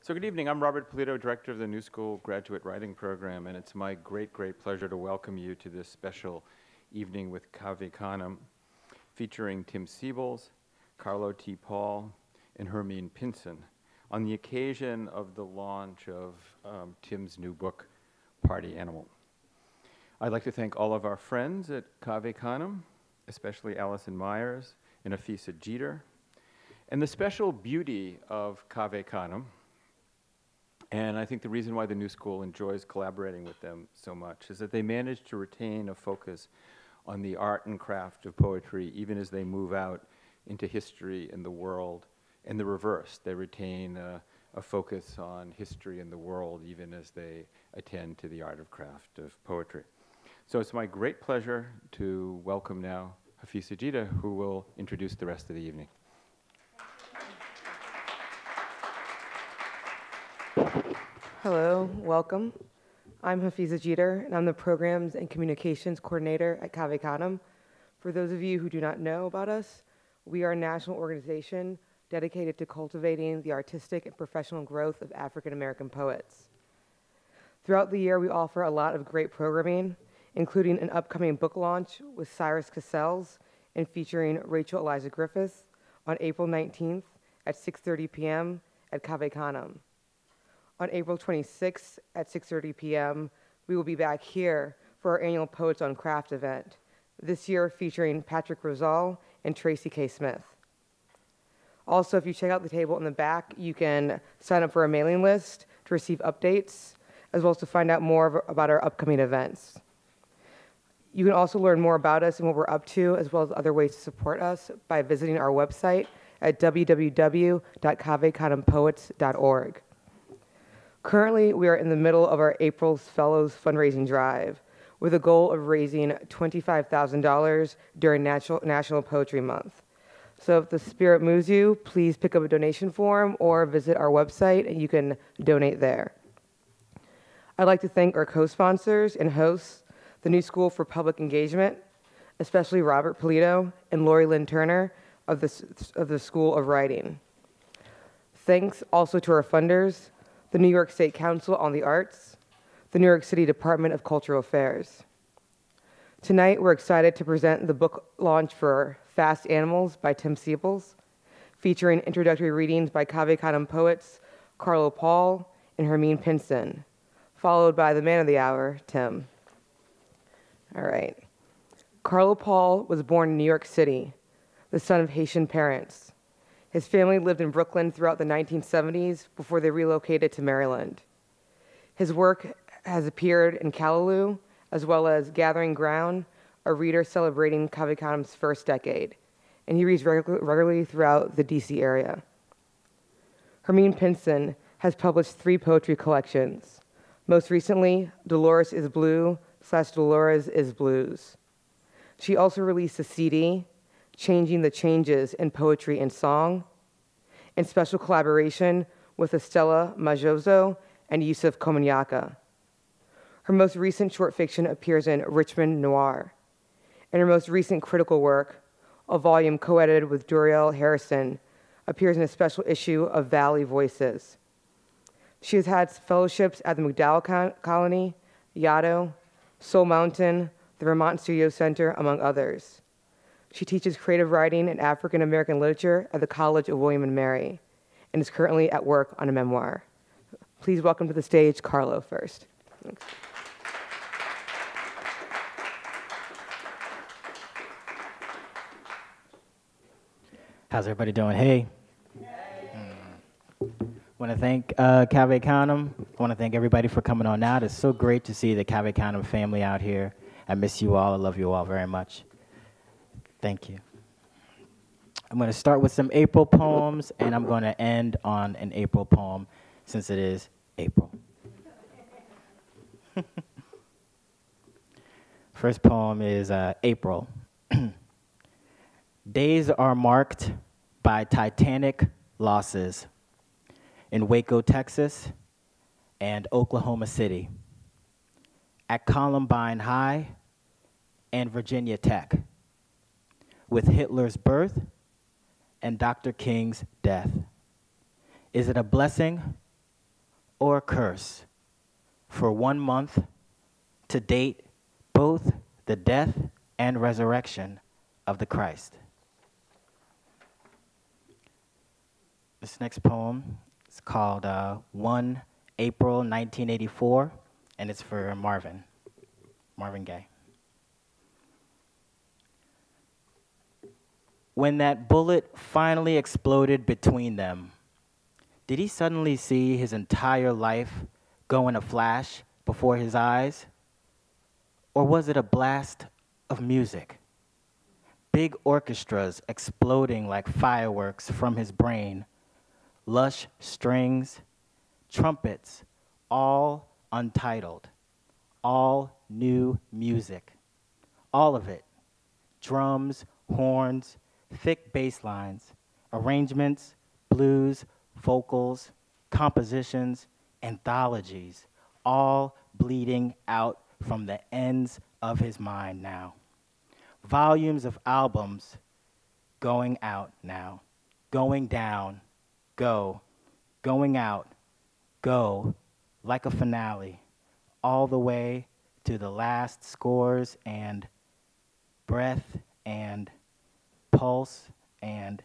So good evening. I'm Robert Polito, Director of the New School Graduate Writing Program, and it's my great pleasure to welcome you to this special evening with Cave Canem, featuring Tim Seibles, Carlo Paul, and Hermine Pinson, on the occasion of the launch of Tim's new book, Party Animal. I'd like to thank all of our friends at Cave Canem, especially Allison Myers and Afisa Jeter, and the special beauty of Cave Canem. And I think the reason why the New School enjoys collaborating with them so much is that they manage to retain a focus on the art and craft of poetry, even as they move out into history and the world, and the reverse. They retain a focus on history and the world, even as they attend to the art of craft of poetry. So it's my great pleasure to welcome now Afisa Jeter, who will introduce the rest of the evening. Hello, welcome. I'm Afisa Jeter, and I'm the Programs and Communications Coordinator at Cave Canem. For those of you who do not know about us, we are a national organization dedicated to cultivating the artistic and professional growth of African American poets. Throughout the year, we offer a lot of great programming, including an upcoming book launch with Cyrus Cassels and featuring Rachel Eliza Griffith on April 19th at 6:30 p.m. at Cave Canem. On April 26th at 6:30 p.m., we will be back here for our annual Poets on Craft event, this year featuring Patrick Rosal and Tracy K. Smith. Also, if you check out the table in the back, you can sign up for a mailing list to receive updates, as well as to find out more about our upcoming events. You can also learn more about us and what we're up to, as well as other ways to support us by visiting our website at www.cavecanempoets.org. Currently, we are in the middle of our April's Fellows fundraising drive with a goal of raising $25,000 during National Poetry Month. So if the spirit moves you, please pick up a donation form or visit our website and you can donate there. I'd like to thank our co-sponsors and hosts, the New School for Public Engagement, especially Robert Polito and Lori Lynn Turner of the School of Writing. Thanks also to our funders, the New York State Council on the Arts, the New York City Department of Cultural Affairs. Tonight, we're excited to present the book launch for Fast Animals by Tim Seibles, featuring introductory readings by Cave Canem poets Carlo Paul and Hermine Pinson, followed by the man of the hour, Tim. All right. Carlo Paul was born in New York City, the son of Haitian parents. His family lived in Brooklyn throughout the 1970s before they relocated to Maryland. His work has appeared in Callaloo, as well as Gathering Ground, a reader celebrating Cave Canem's first decade, and he reads regularly throughout the DC area. Hermine Pinson has published 3 poetry collections, most recently, Dolores is Blue / Dolores is Blues. She also released a CD, Changing the Changes in Poetry and Song, in special collaboration with Estella Majozo and Yusuf Komanyaka. Her most recent short fiction appears in Richmond Noir, and her most recent critical work, a volume co-edited with Duriel Harrison, appears in a special issue of Valley Voices. She has had fellowships at the MacDowell Colony, Yaddo, Soul Mountain, the Vermont Studio Center, among others. She teaches creative writing and African American literature at the College of William & Mary and is currently at work on a memoir. Please welcome to the stage Carlo first. Thanks. How's everybody doing? Hey. Want to thank Cave Canem. I want to thank everybody for coming on out. It's so great to see the Cave Canem family out here. I miss you all. I love you all very much. Thank you. I'm going to start with some April poems, and I'm going to end on an April poem since it is April. First poem is April. Days are marked by titanic losses in Waco, Texas, and Oklahoma City, at Columbine High and Virginia Tech, with Hitler's birth and Dr. King's death. Is it a blessing or curse for 1 month to date both the death and resurrection of the Christ. This next poem is called 1 April 1984, and it's for Marvin Gaye. When that bullet finally exploded between them, did he suddenly see his entire life go in a flash before his eyes? Or was it a blast of music? Big orchestras exploding like fireworks from his brain, lush strings, trumpets, all untitled, all new music, all of it, drums, horns, thick bass lines, arrangements, blues, vocals, compositions, anthologies, all bleeding out from the ends of his mind now. Volumes of albums going out now, going down, go, going out, go, like a finale, all the way to the last scores and breath and pulse and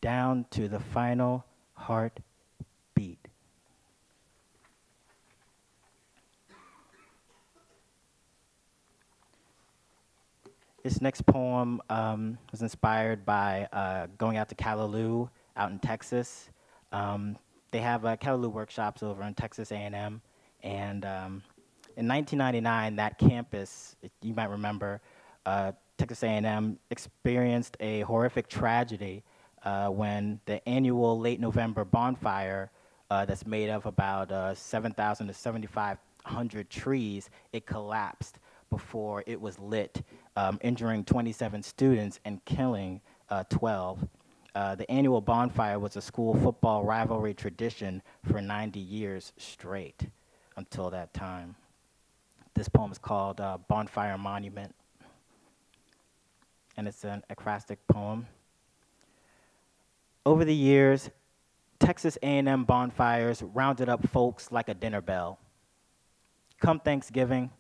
down to the final heartbeat. This next poem was inspired by going out to Callaloo out in Texas. They have Callaloo workshops over in Texas A&M, and in 1999, that campus, you might remember, Texas A&M experienced a horrific tragedy when the annual late November bonfire that's made of about 7,000 to 7,500 trees, it collapsed before it was lit, injuring 27 students and killing 12. The annual bonfire was a school football rivalry tradition for 90 years straight until that time. This poem is called Bonfire Monument, and it's an acrostic poem. Over the years, Texas A&M bonfires rounded up folks like a dinner bell. Come Thanksgiving,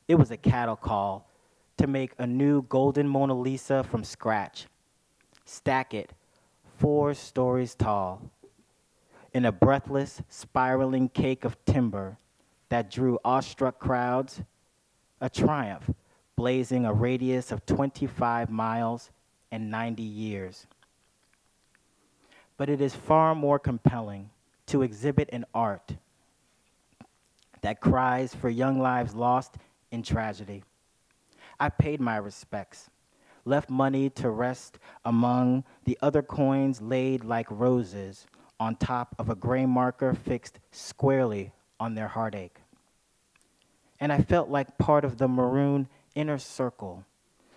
it was a cattle call to make a new golden Mona Lisa from scratch, stack it 4 stories tall, in a breathless, spiraling cake of timber that drew awestruck crowds, a triumph blazing a radius of 25 miles and 90 years. But it is far more compelling to exhibit an art that cries for young lives lost in tragedy. I paid my respects, left money to rest among the other coins laid like roses on top of a gray marker fixed squarely on their heartache. And I felt like part of the maroon inner circle,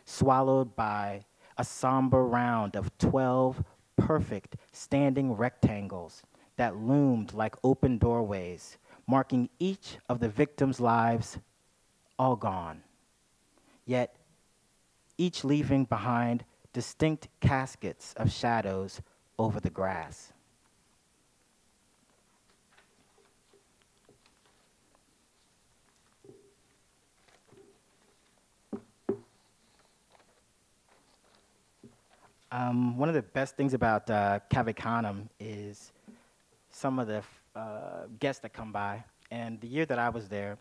swallowed by a somber round of 12 perfect standing rectangles that loomed like open doorways, marking each of the victims' lives all gone, yet each leaving behind distinct caskets of shadows over the grass. One of the best things about Cave Canem is some of the guests that come by. And the year that I was there,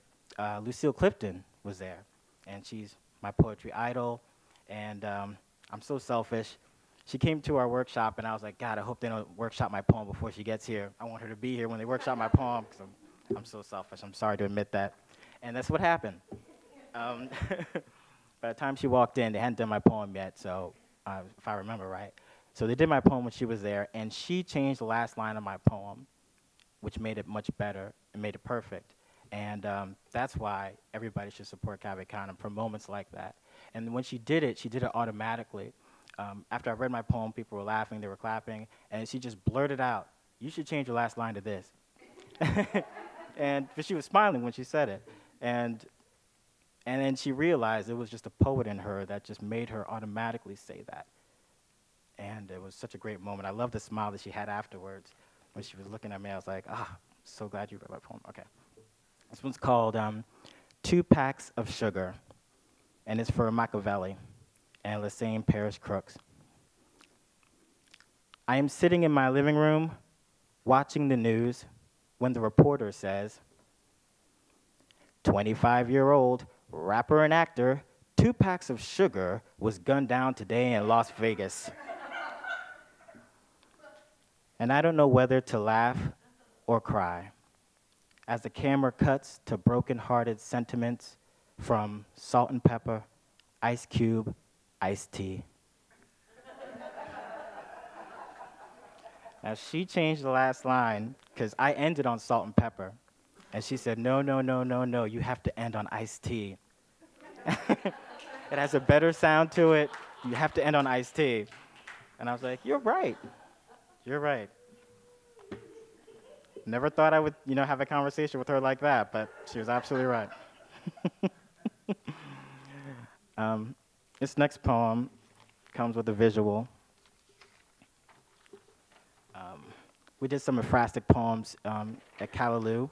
Lucille Clifton was there. And she's my poetry idol. And I'm so selfish. She came to our workshop, and I was like, God, I hope they don't workshop my poem before she gets here. I want her to be here when they workshop my poem, because I'm so selfish. I'm sorry to admit that. And that's what happened. By the time she walked in, they hadn't done my poem yet, so if I remember right. So they did my poem when she was there, and she changed the last line of my poem, which made it much better and made it perfect. And that's why everybody should support Cave Canem for moments like that. And when she did it automatically. After I read my poem, people were laughing, they were clapping, and she just blurted out, "You should change your last line to this." But she was smiling when she said it. And then she realized it was just a poet in her that just made her automatically say that. And it was such a great moment. I love the smile that she had afterwards when she was looking at me. I was like, So glad you read my poem. Okay. This one's called 2 Packs of Sugar, and it's for Machiavelli and the same Parish Crooks. I am sitting in my living room watching the news when the reporter says, 25-year-old rapper and actor 2 Packs of Sugar was gunned down today in Las Vegas. And I don't know whether to laugh or cry as the camera cuts to broken-hearted sentiments from Salt and Pepper, Ice Cube, Iced Tea. Now, she changed the last line because I ended on Salt and Pepper. And she said, no, no, no, no, no, you have to end on Iced Tea. It has a better sound to it. You have to end on Iced Tea. And I was like, you're right. You're right. Never thought I would, have a conversation with her like that, but she was absolutely right. This next poem comes with a visual. We did some ekphrastic poems at Callaloo.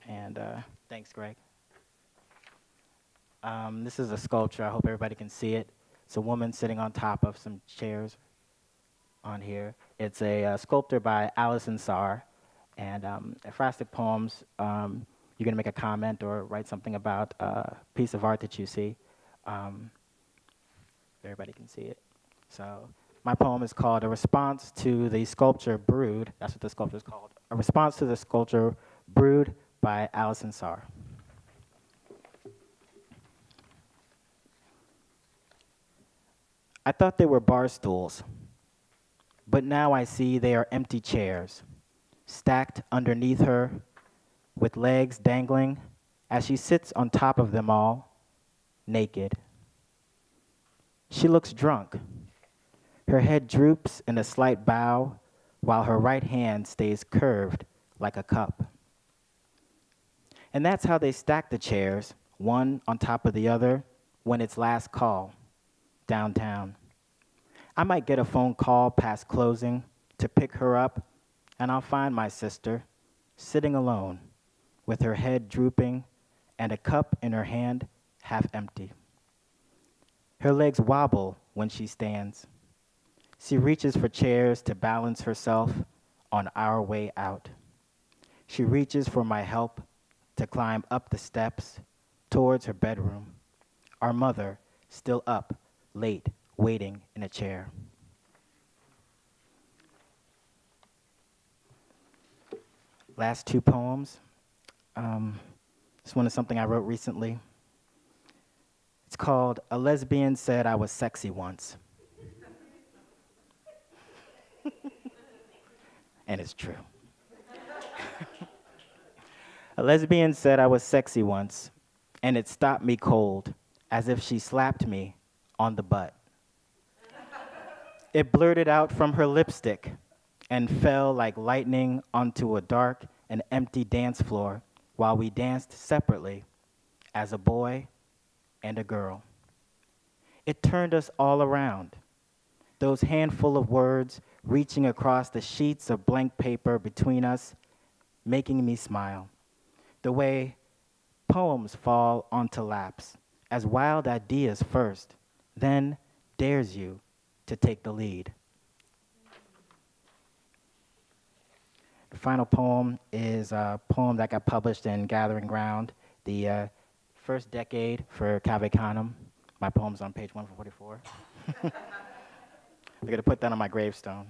And thanks, Greg. This is a sculpture. I hope everybody can see it. It's a woman sitting on top of some chairs on here. It's a sculpture by Alison Sarr. And ekphrastic poems, you're going to make a comment or write something about a piece of art that you see. Everybody can see it. So my poem is called A Response to the Sculpture Brood. That's what the sculpture is called. A Response to the Sculpture Brood by Alison Sarr. I thought they were bar stools, but now I see they are empty chairs, stacked underneath her, with legs dangling as she sits on top of them all, naked. She looks drunk. Her head droops in a slight bow, while her right hand stays curved like a cup. And that's how they stack the chairs, one on top of the other, when it's last call, downtown. I might get a phone call past closing to pick her up, and I'll find my sister sitting alone, with her head drooping and a cup in her hand half empty. Her legs wobble when she stands. She reaches for chairs to balance herself on our way out. She reaches for my help to climb up the steps towards her bedroom, our mother still up, late, waiting in a chair. Last 2 poems. This one is something I wrote recently. It's called A Lesbian Said I Was Sexy Once. And it's true. A lesbian said I was sexy once, and it stopped me cold, as if she slapped me on the butt. It blurted out from her lipstick and fell like lightning onto a dark and empty dance floor while we danced separately as a boy and a girl. It turned us all around, those handful of words reaching across the sheets of blank paper between us, making me smile, the way poems fall onto laps, as wild ideas first, then dares you to take the lead. The final poem is a poem that got published in Gathering Ground, the first decade for Cave Canem. My poem's on page 144. I'm going to put that on my gravestone.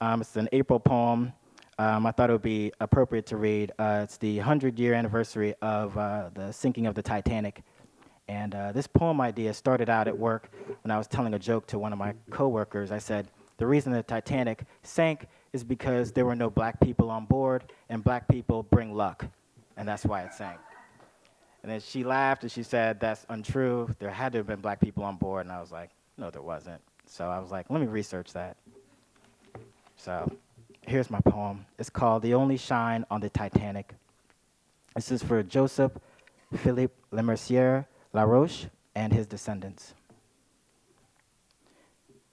It's an April poem. I thought it would be appropriate to read. It's the 100-year anniversary of the sinking of the Titanic. And this poem idea started out at work when I was telling a joke to one of my coworkers. I said, the reason the Titanic sank is because there were no black people on board, and black people bring luck, and that's why it sank. And then she laughed, and she said, that's untrue. There had to have been black people on board, and I was like, no, there wasn't. So I was like, let me research that. So here's my poem. It's called The Only Shine on the Titanic. This is for Joseph Philippe Lemercier Laroche and his descendants.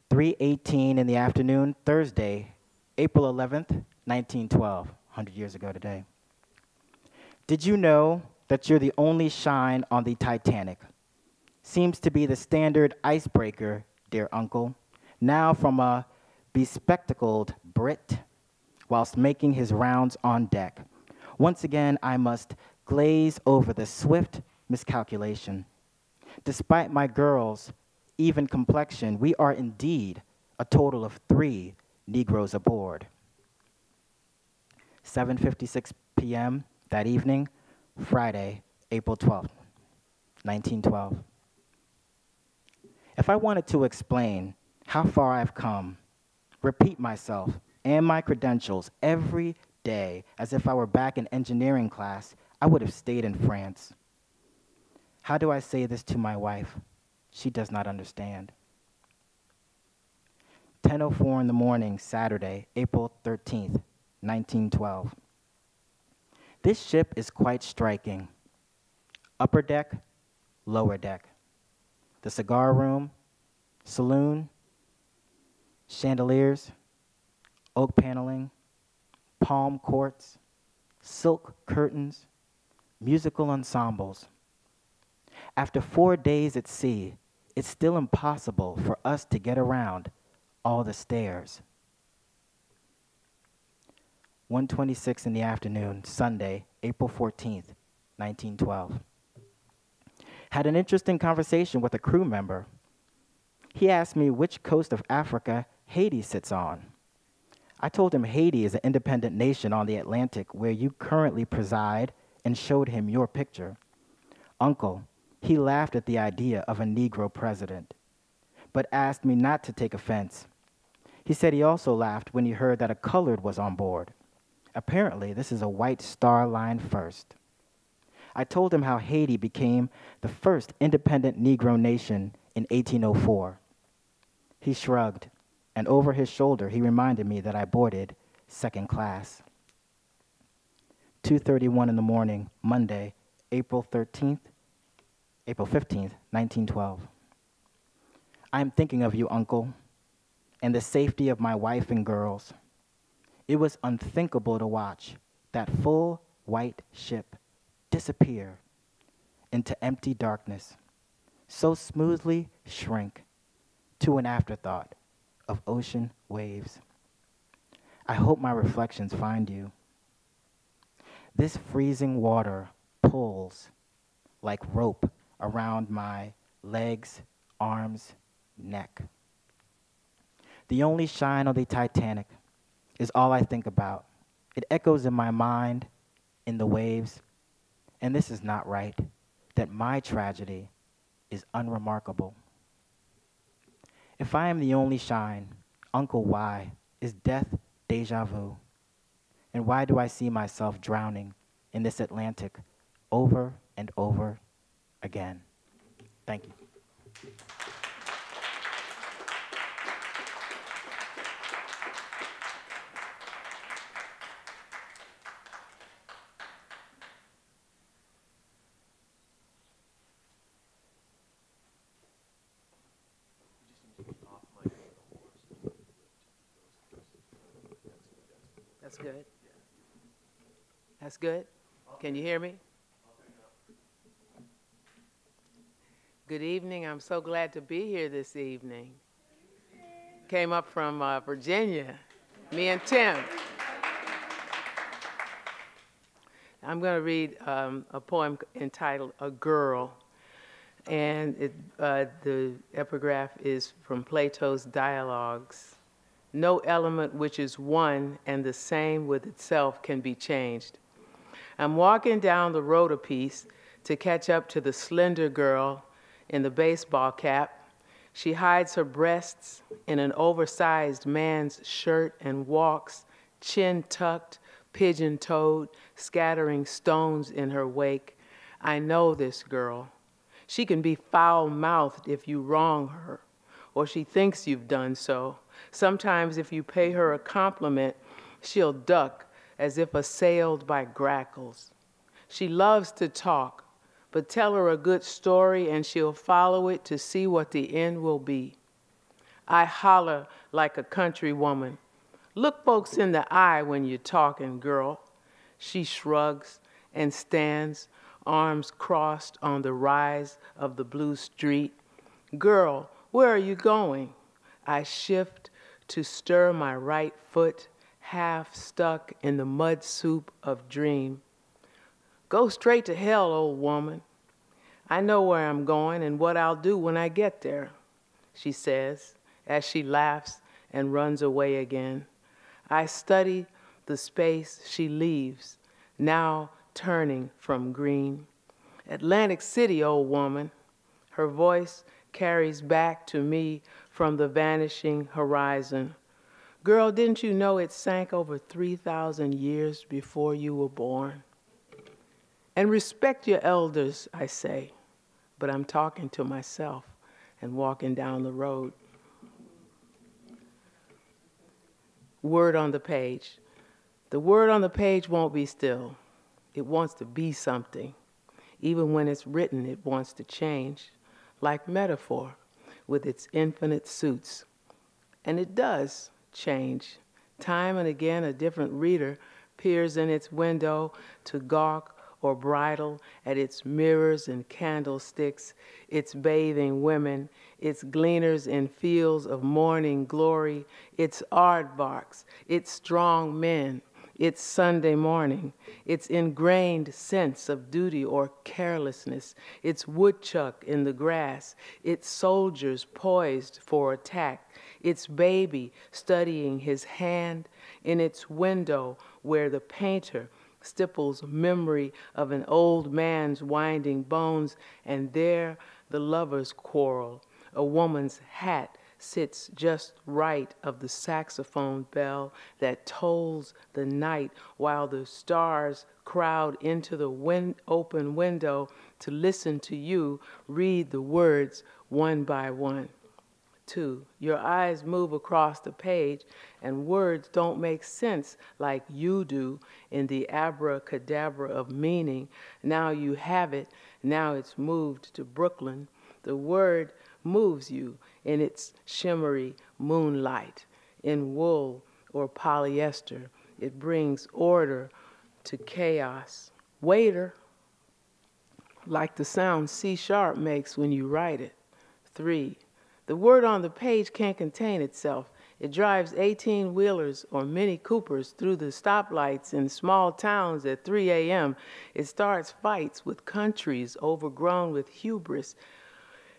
3:18 in the afternoon, Thursday, April 11th, 1912, 100 years ago today. Did you know that you're the only shine on the Titanic? Seems to be the standard icebreaker, dear uncle, now from a bespectacled Brit, whilst making his rounds on deck. Once again, I must glaze over the swift miscalculation. Despite my girl's even complexion, we are indeed a total of 3 Negroes aboard. 7:56 p.m. that evening, Friday, April 12th, 1912. If I wanted to explain how far I've come, repeat myself and my credentials every day as if I were back in engineering class, I would have stayed in France. How do I say this to my wife? She does not understand. 10:04 in the morning, Saturday, April 13th, 1912. This ship is quite striking. Upper deck, lower deck. The cigar room, saloon, chandeliers, oak paneling, palm courts, silk curtains, musical ensembles. After 4 days at sea, it's still impossible for us to get around all the stairs. 1:26 in the afternoon, Sunday, April 14th, 1912. Had an interesting conversation with a crew member. He asked me which coast of Africa Haiti sits on. I told him Haiti is an independent nation on the Atlantic where you currently preside and showed him your picture. Uncle, he laughed at the idea of a Negro president, but asked me not to take offense. He said he also laughed when he heard that a colored was on board. Apparently, this is a White Star Line first. I told him how Haiti became the first independent Negro nation in 1804. He shrugged, and over his shoulder, he reminded me that I boarded second class. 2:31 in the morning, Monday, April 15th, 1912. I am thinking of you, Uncle, and the safety of my wife and girls. It was unthinkable to watch that full white ship disappear into empty darkness, so smoothly shrink to an afterthought of ocean waves. I hope my reflections find you. This freezing water pulls like rope around my legs, arms, neck. The only shine on the Titanic is all I think about. It echoes in my mind, in the waves, and this is not right, that my tragedy is unremarkable. If I am the only shine, Uncle, why is death deja vu? And why do I see myself drowning in this Atlantic over and over again? Thank you. That's good. That's good. Can you hear me? Good evening. I'm so glad to be here this evening. Came up from Virginia, me and Tim. I'm going to read a poem entitled A Girl, and the epigraph is from Plato's Dialogues. No element which is one and the same with itself can be changed. I'm walking down the road a piece to catch up to the slender girl in the baseball cap. She hides her breasts in an oversized man's shirt and walks, chin tucked, pigeon-toed, scattering stones in her wake. I know this girl. She can be foul-mouthed if you wrong her, or she thinks you've done so. Sometimes if you pay her a compliment, she'll duck as if assailed by grackles. She loves to talk, but tell her a good story and she'll follow it to see what the end will be. I holler like a country woman, Look folks in the eye when you're talking, girl. She shrugs and stands, arms crossed on the rise of the blue street. Girl, where are you going? I shift to stir my right foot, half stuck in the mud soup of dream. Go straight to hell, old woman. I know where I'm going and what I'll do when I get there, she says, as she laughs and runs away again. I study the space she leaves, now turning from green. Atlantic City, old woman. Her voice carries back to me from the vanishing horizon. Girl, didn't you know it sank over 3,000 years before you were born? And respect your elders, I say, but I'm talking to myself and walking down the road. Word on the page. The word on the page won't be still. It wants to be something. Even when it's written, it wants to change, like metaphor with its infinite suits. And it does change. Time and again, a different reader peers in its window to gawk or bridle at its mirrors and candlesticks, its bathing women, its gleaners in fields of morning glory, its aardvarks, its strong men, its Sunday morning, its ingrained sense of duty or carelessness, its woodchuck in the grass, its soldiers poised for attack, its baby studying his hand in its window where the painter stipples memory of an old man's winding bones, and there the lovers quarrel. A woman's hat sits just right of the saxophone bell that tolls the night while the stars crowd into the open window to listen to you read the words one by one. 2, your eyes move across the page and words don't make sense like you do in the abracadabra of meaning. Now you have it, now it's moved to Brooklyn. The word moves you in its shimmery moonlight. In wool or polyester, it brings order to chaos. Waiter, like the sound C# makes when you write it. 3, the word on the page can't contain itself. It drives 18-wheelers or Mini Coopers through the stoplights in small towns at 3 a.m. It starts fights with countries overgrown with hubris.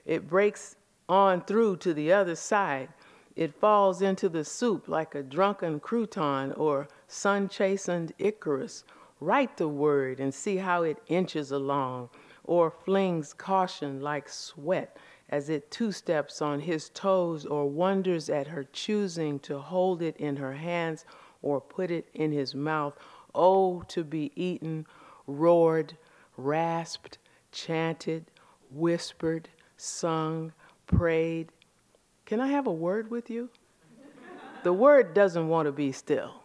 It breaks on through to the other side. It falls into the soup like a drunken crouton or sun-chastened Icarus. Write the word and see how it inches along, or flings caution like sweat as it two-steps on his toes, or wonders at her choosing to hold it in her hands or put it in his mouth. Oh, to be eaten, roared, rasped, chanted, whispered, sung, prayed. Can I have a word with you? The word doesn't want to be still.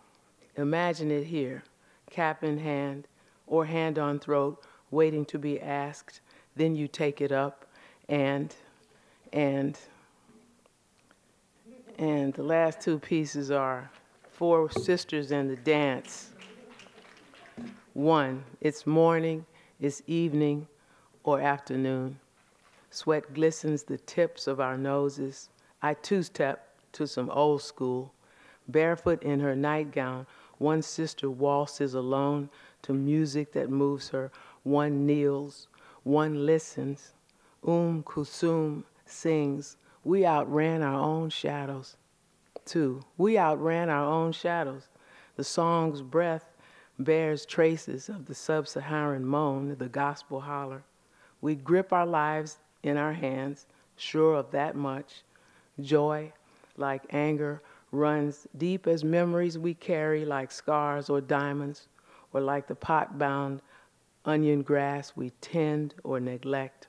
Imagine it here, cap in hand or hand on throat, waiting to be asked. Then you take it up and the last 2 pieces are 4 sisters and the dance. 1, it's morning, it's evening or afternoon. Sweat glistens the tips of our noses. I two-step to some old school. Barefoot in her nightgown, one sister waltzes alone to music that moves her. One kneels, one listens. Kusum sings, we outran our own shadows. 2, we outran our own shadows. The song's breath bears traces of the sub-Saharan moan, the gospel holler. We grip our lives in our hands, sure of that much. Joy, like anger, runs deep as memories we carry like scars or diamonds, or like the pot-bound onion grass we tend or neglect.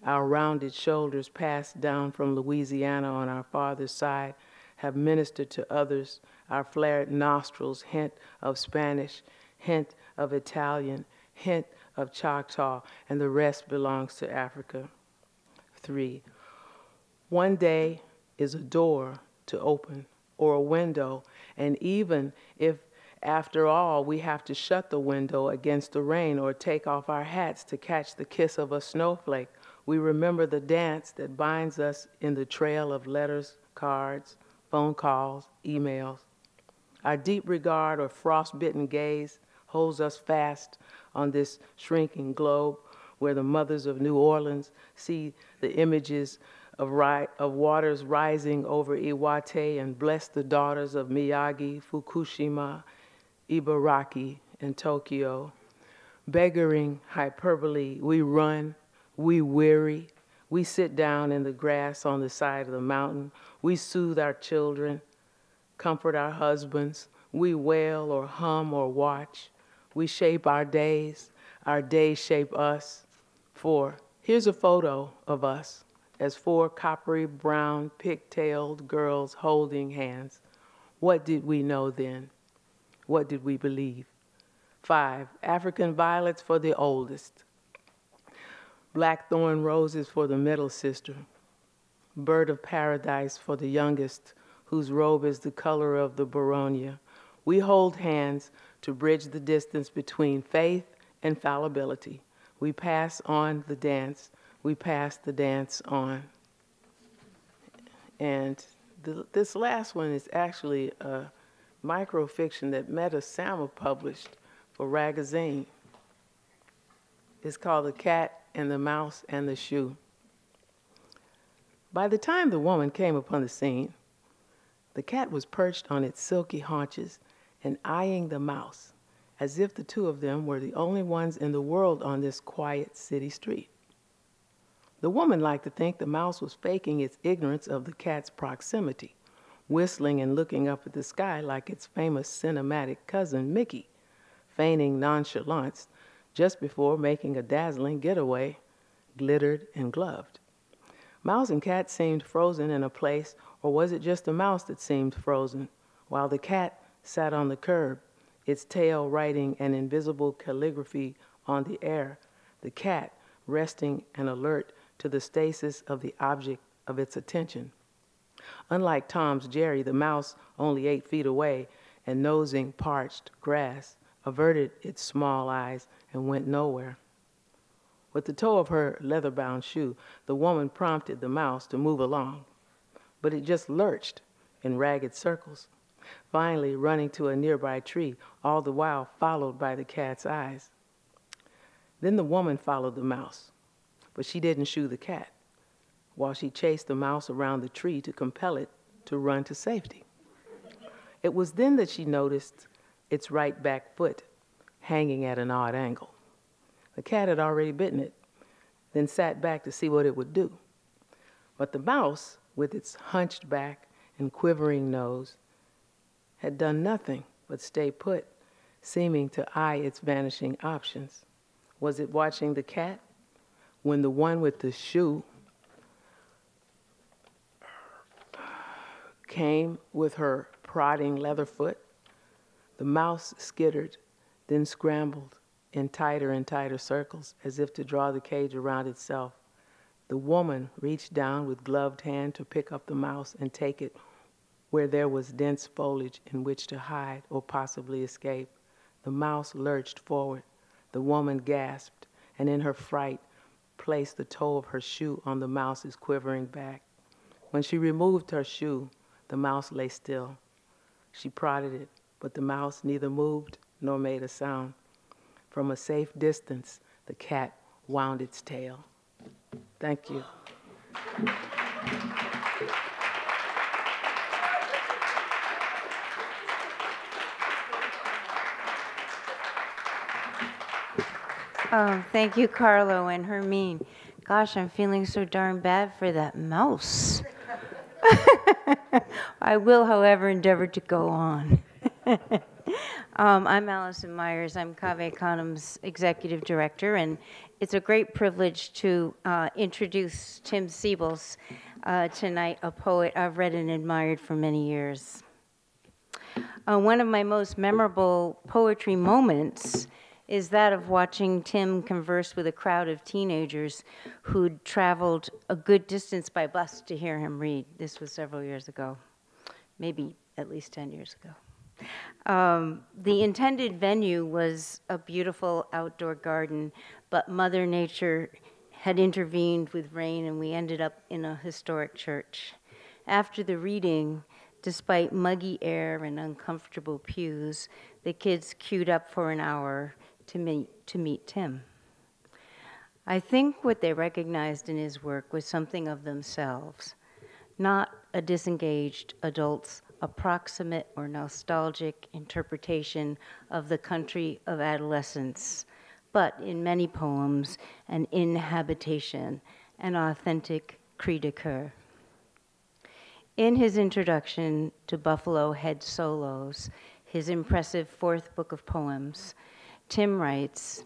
Our rounded shoulders passed down from Louisiana on our father's side have ministered to others. Our flared nostrils hint of Spanish, hint of Italian, hint of Choctaw, and the rest belongs to Africa. 3, one day is a door to open or a window, and even if after all we have to shut the window against the rain or take off our hats to catch the kiss of a snowflake, we remember the dance that binds us in the trail of letters, cards, phone calls, emails. Our deep regard or frostbitten gaze holds us fast on this shrinking globe where the mothers of New Orleans see the images of waters rising over Iwate and bless the daughters of Miyagi, Fukushima, Ibaraki, and Tokyo. Beggaring hyperbole, we run, we weary, we sit down in the grass on the side of the mountain, we soothe our children, comfort our husbands, we wail or hum or watch, we shape our days shape us. For here's a photo of us as 4 coppery brown pigtailed girls holding hands. What did we know then? What did we believe? 5, African violets for the oldest. Blackthorn roses for the middle sister. Bird of paradise for the youngest, whose robe is the color of the Boronia. We hold hands to bridge the distance between faith and fallibility. We pass on the dance. We pass the dance on. And this last one is actually a microfiction that Meta Sama published for Ragazine. It's called The Cat and the Mouse and the Shoe. By the time the woman came upon the scene, the cat was perched on its silky haunches and eyeing the mouse, as if the two of them were the only ones in the world on this quiet city street. The woman liked to think the mouse was faking its ignorance of the cat's proximity, whistling and looking up at the sky like its famous cinematic cousin, Mickey, feigning nonchalance just before making a dazzling getaway, glittered and gloved. Mouse and cat seemed frozen in a place, or was it just the mouse that seemed frozen, while the cat sat on the curb, its tail writing an invisible calligraphy on the air, the cat resting and alert to the stasis of the object of its attention. Unlike Tom's Jerry, the mouse, only 8 feet away and nosing parched grass, averted its small eyes and went nowhere. With the toe of her leather-bound shoe, the woman prompted the mouse to move along, but it just lurched in ragged circles, finally running to a nearby tree, all the while followed by the cat's eyes. Then the woman followed the mouse, but she didn't shoo the cat, while she chased the mouse around the tree to compel it to run to safety. It was then that she noticed its right back foot hanging at an odd angle. The cat had already bitten it, then sat back to see what it would do. But the mouse, with its hunched back and quivering nose, had done nothing but stay put, seeming to eye its vanishing options. Was it watching the cat when the one with the shoe came with her prodding leather foot? The mouse skittered, then scrambled in tighter and tighter circles as if to draw the cage around itself. The woman reached down with gloved hand to pick up the mouse and take it where there was dense foliage in which to hide or possibly escape. The mouse lurched forward. The woman gasped, and in her fright, placed the toe of her shoe on the mouse's quivering back. When she removed her shoe, the mouse lay still. She prodded it, but the mouse neither moved nor made a sound. From a safe distance, the cat wound its tail. Thank you. Oh, thank you, Carlo and Hermine. Gosh, I'm feeling so darn bad for that mouse. I will, however, endeavor to go on. I'm Allison Myers. I'm Cave Canem's executive director, and it's a great privilege to introduce Tim Seibles tonight, a poet I've read and admired for many years. One of my most memorable poetry moments is that of watching Tim converse with a crowd of teenagers who'd traveled a good distance by bus to hear him read. This was several years ago, maybe at least 10 years ago. The intended venue was a beautiful outdoor garden, but Mother Nature had intervened with rain and we ended up in a historic church. After the reading, despite muggy air and uncomfortable pews, the kids queued up for an hour to meet Tim. I think what they recognized in his work was something of themselves, not a disengaged adult's approximate or nostalgic interpretation of the country of adolescence, but in many poems, an inhabitation, an authentic cri de coeur. In his introduction to Buffalo Head Solos, his impressive fourth book of poems, Tim writes,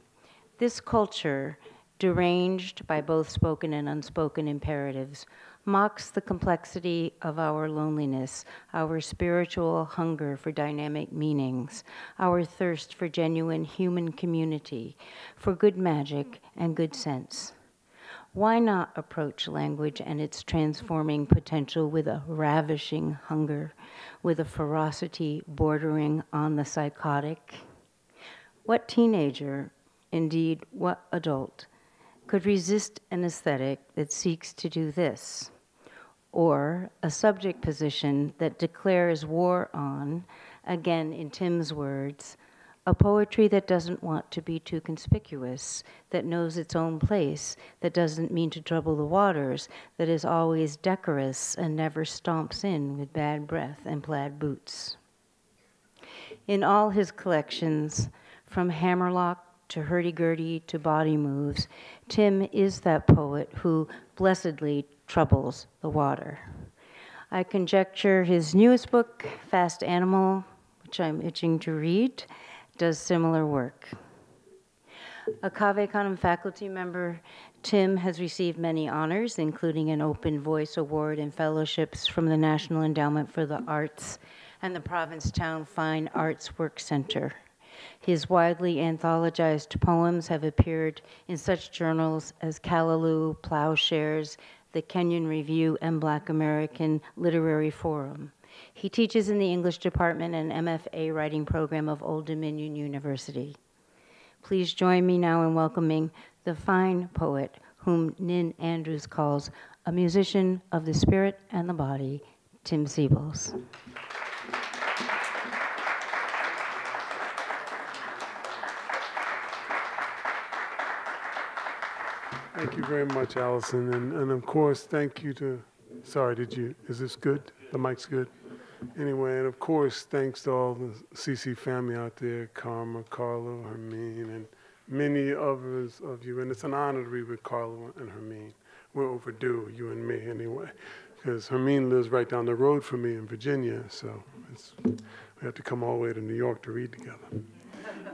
"This culture, deranged by both spoken and unspoken imperatives, mocks the complexity of our loneliness, our spiritual hunger for dynamic meanings, our thirst for genuine human community, for good magic and good sense. Why not approach language and its transforming potential with a ravishing hunger, with a ferocity bordering on the psychotic? What teenager, indeed what adult, could resist an aesthetic that seeks to do this? Or a subject position that declares war on, again in Tim's words, a poetry that doesn't want to be too conspicuous, that knows its own place, that doesn't mean to trouble the waters, that is always decorous and never stomps in with bad breath and plaid boots." In all his collections, from Hammerlock to Hurdy-Gurdy to Body Moves, Tim is that poet who blessedly troubles the water. I conjecture his newest book, Fast Animal, which I'm itching to read, does similar work. A Cave Canem faculty member, Tim has received many honors, including an Open Voice Award and fellowships from the National Endowment for the Arts and the Provincetown Fine Arts Work Center. His widely anthologized poems have appeared in such journals as Callaloo, Plowshares, the Kenyon Review, and Black American Literary Forum. He teaches in the English department and MFA writing program of Old Dominion University. Please join me now in welcoming the fine poet whom Nin Andrews calls a musician of the spirit and the body, Tim Seibles. Thank you very much, Allison. And of course, thank you to, is this good? The mic's good? Anyway, and of course, thanks to all the CC family out there, Karma, Carlo, Hermine, and many others of you. And it's an honor to be with Carlo and Hermine. We're overdue, you and me anyway, because Hermine lives right down the road from me in Virginia, so we have to come all the way to New York to read together.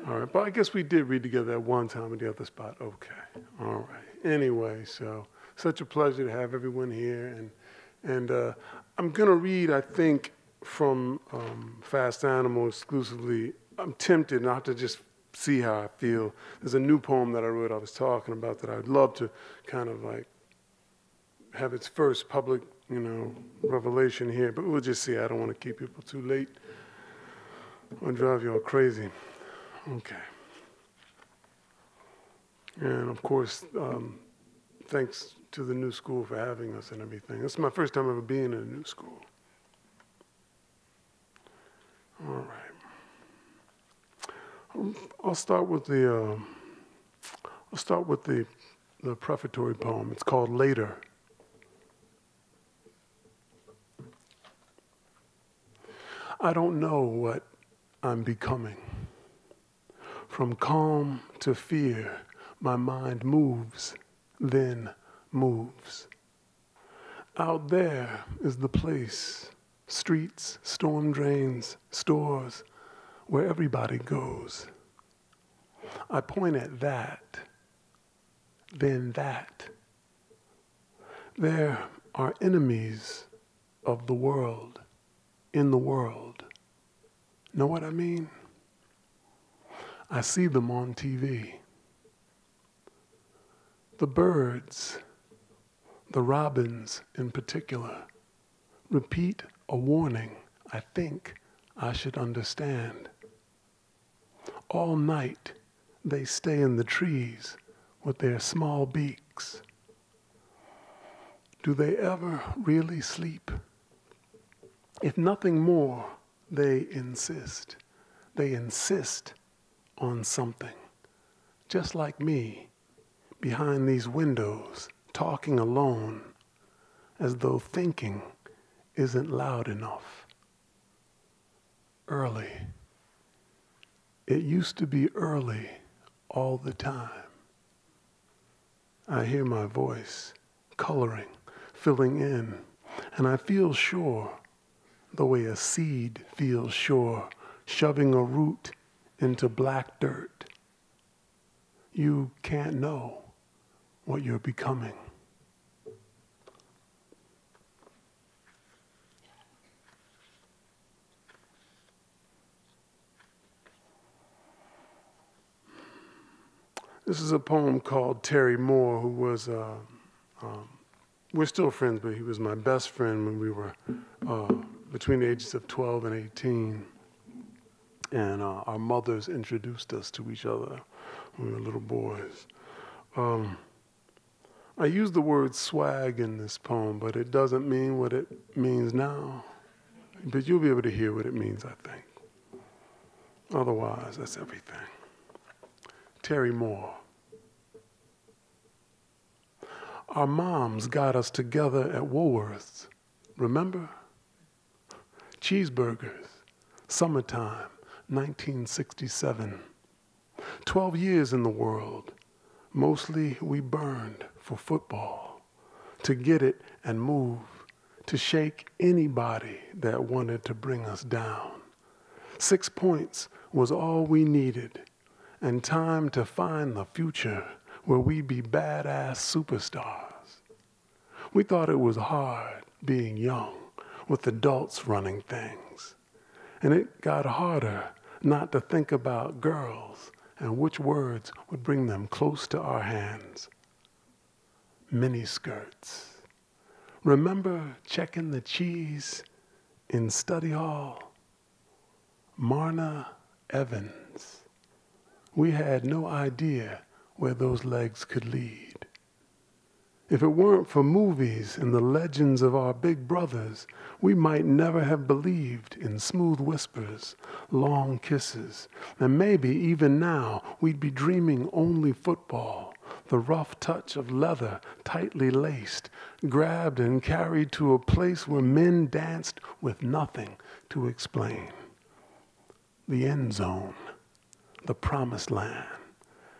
All right, but I guess we did read together at one time at the other spot. Okay, all right. Anyway, so such a pleasure to have everyone here. And I'm going to read, I think, from Fast Animal exclusively. I'm tempted not to just see how I feel. There's a new poem that I wrote I was talking about that I'd love to kind of like have its first public, revelation here. But we'll just see. I don't want to keep people too late or drive you all crazy. Okay. And of course, thanks to the new school for having us and everything. This is my first time ever being in a new school. All right. I'll start with the prefatory poem. It's called Later. I don't know what I'm becoming. From calm to fear, my mind moves, then moves. Out there is the place, streets, storm drains, stores, where everybody goes. I point at that, then that. There are enemies of the world, in the world. Know what I mean? I see them on TV. The birds, the robins in particular, repeat a warning I think I should understand. All night they stay in the trees with their small beaks. Do they ever really sleep? If nothing more, they insist. They insist on something. Just like me, behind these windows, talking alone, as though thinking isn't loud enough. Early. It used to be early all the time. I hear my voice coloring, filling in, and I feel sure, the way a seed feels sure, shoving a root into black dirt. You can't know what you're becoming. This is a poem called Terry Moore, who was, we're still friends, but he was my best friend when we were between the ages of 12 and 18. And our mothers introduced us to each other when we were little boys. I use the word swag in this poem, but it doesn't mean what it means now. But you'll be able to hear what it means, I think. Otherwise, that's everything. Terry Moore. Our moms got us together at Woolworth's, remember? Cheeseburgers, summertime, 1967. 12 years in the world. Mostly we burned for football, to get it and move, to shake anybody that wanted to bring us down. 6 points was all we needed, and time to find the future where we'd be badass superstars. We thought it was hard being young with adults running things. And it got harder not to think about girls and which words would bring them close to our hands. Miniskirts. Remember checking the cheese in study hall? Marna Evans. We had no idea where those legs could lead. If it weren't for movies and the legends of our big brothers, we might never have believed in smooth whispers, long kisses, and maybe even now we'd be dreaming only football, the rough touch of leather tightly laced, grabbed and carried to a place where men danced with nothing to explain. The end zone, the promised land.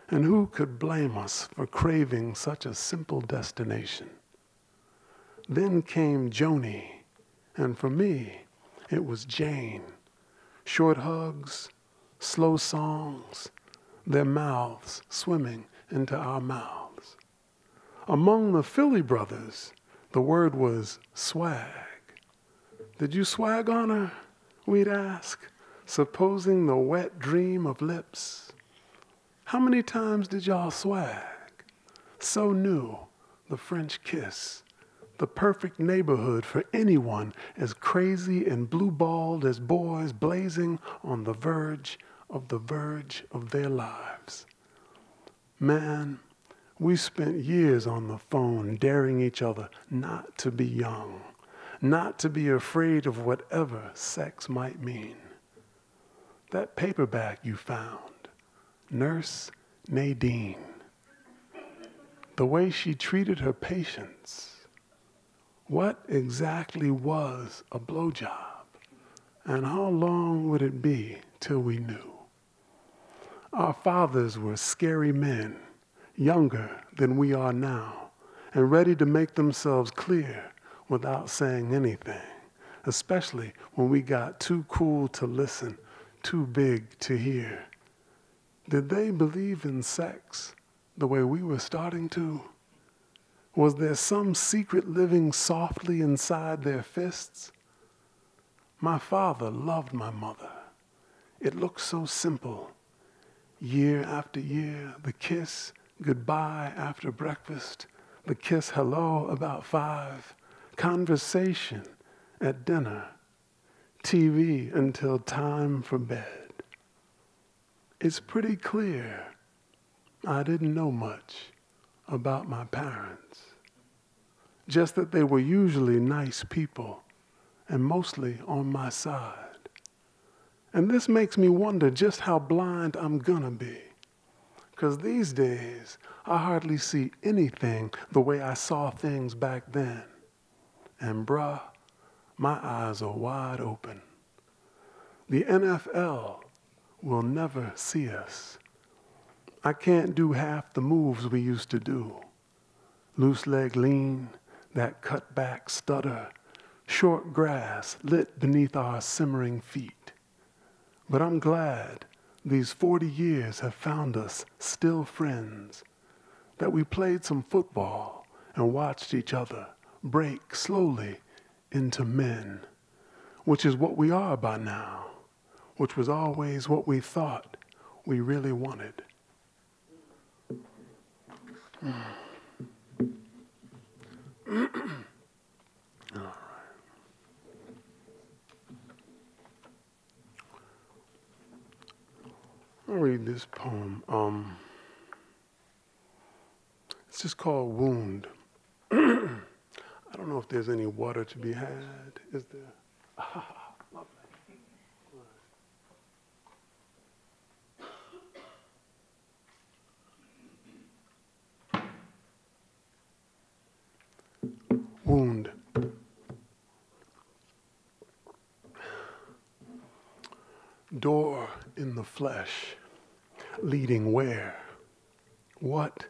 And who could blame us for craving such a simple destination? Then came Joni, and for me, it was Jane. Short hugs, slow songs, their mouths swimming into our mouths. Among the Philly brothers, the word was swag. Did you swag on her? We'd ask, supposing the wet dream of lips. How many times did y'all swag? So new, the French kiss, the perfect neighborhood for anyone as crazy and blue-balled as boys blazing on the verge of their lives. Man, we spent years on the phone daring each other not to be young, not to be afraid of whatever sex might mean. That paperback you found, Nurse Nadine, the way she treated her patients. What exactly was a blowjob? And how long would it be till we knew? Our fathers were scary men, younger than we are now, and ready to make themselves clear without saying anything, especially when we got too cool to listen, too big to hear. Did they believe in sex the way we were starting to? Was there some secret living softly inside their fists? My father loved my mother. It looked so simple. Year after year, the kiss goodbye after breakfast, the kiss hello about 5, conversation at dinner, TV until time for bed. It's pretty clear I didn't know much about my parents, just that they were usually nice people and mostly on my side. And this makes me wonder just how blind I'm gonna be, 'cause these days I hardly see anything the way I saw things back then. And bruh, my eyes are wide open. The NFL will never see us. I can't do half the moves we used to do. Loose leg lean, that cut back stutter, short grass lit beneath our simmering feet. But I'm glad these 40 years have found us still friends, that we played some football and watched each other break slowly into men, which is what we are by now, which was always what we thought we really wanted. All right. I'll read this poem. It's just called Wound. I don't know if there's any water to be had. Is there? Lovely. Wound. Door in the flesh, leading where? What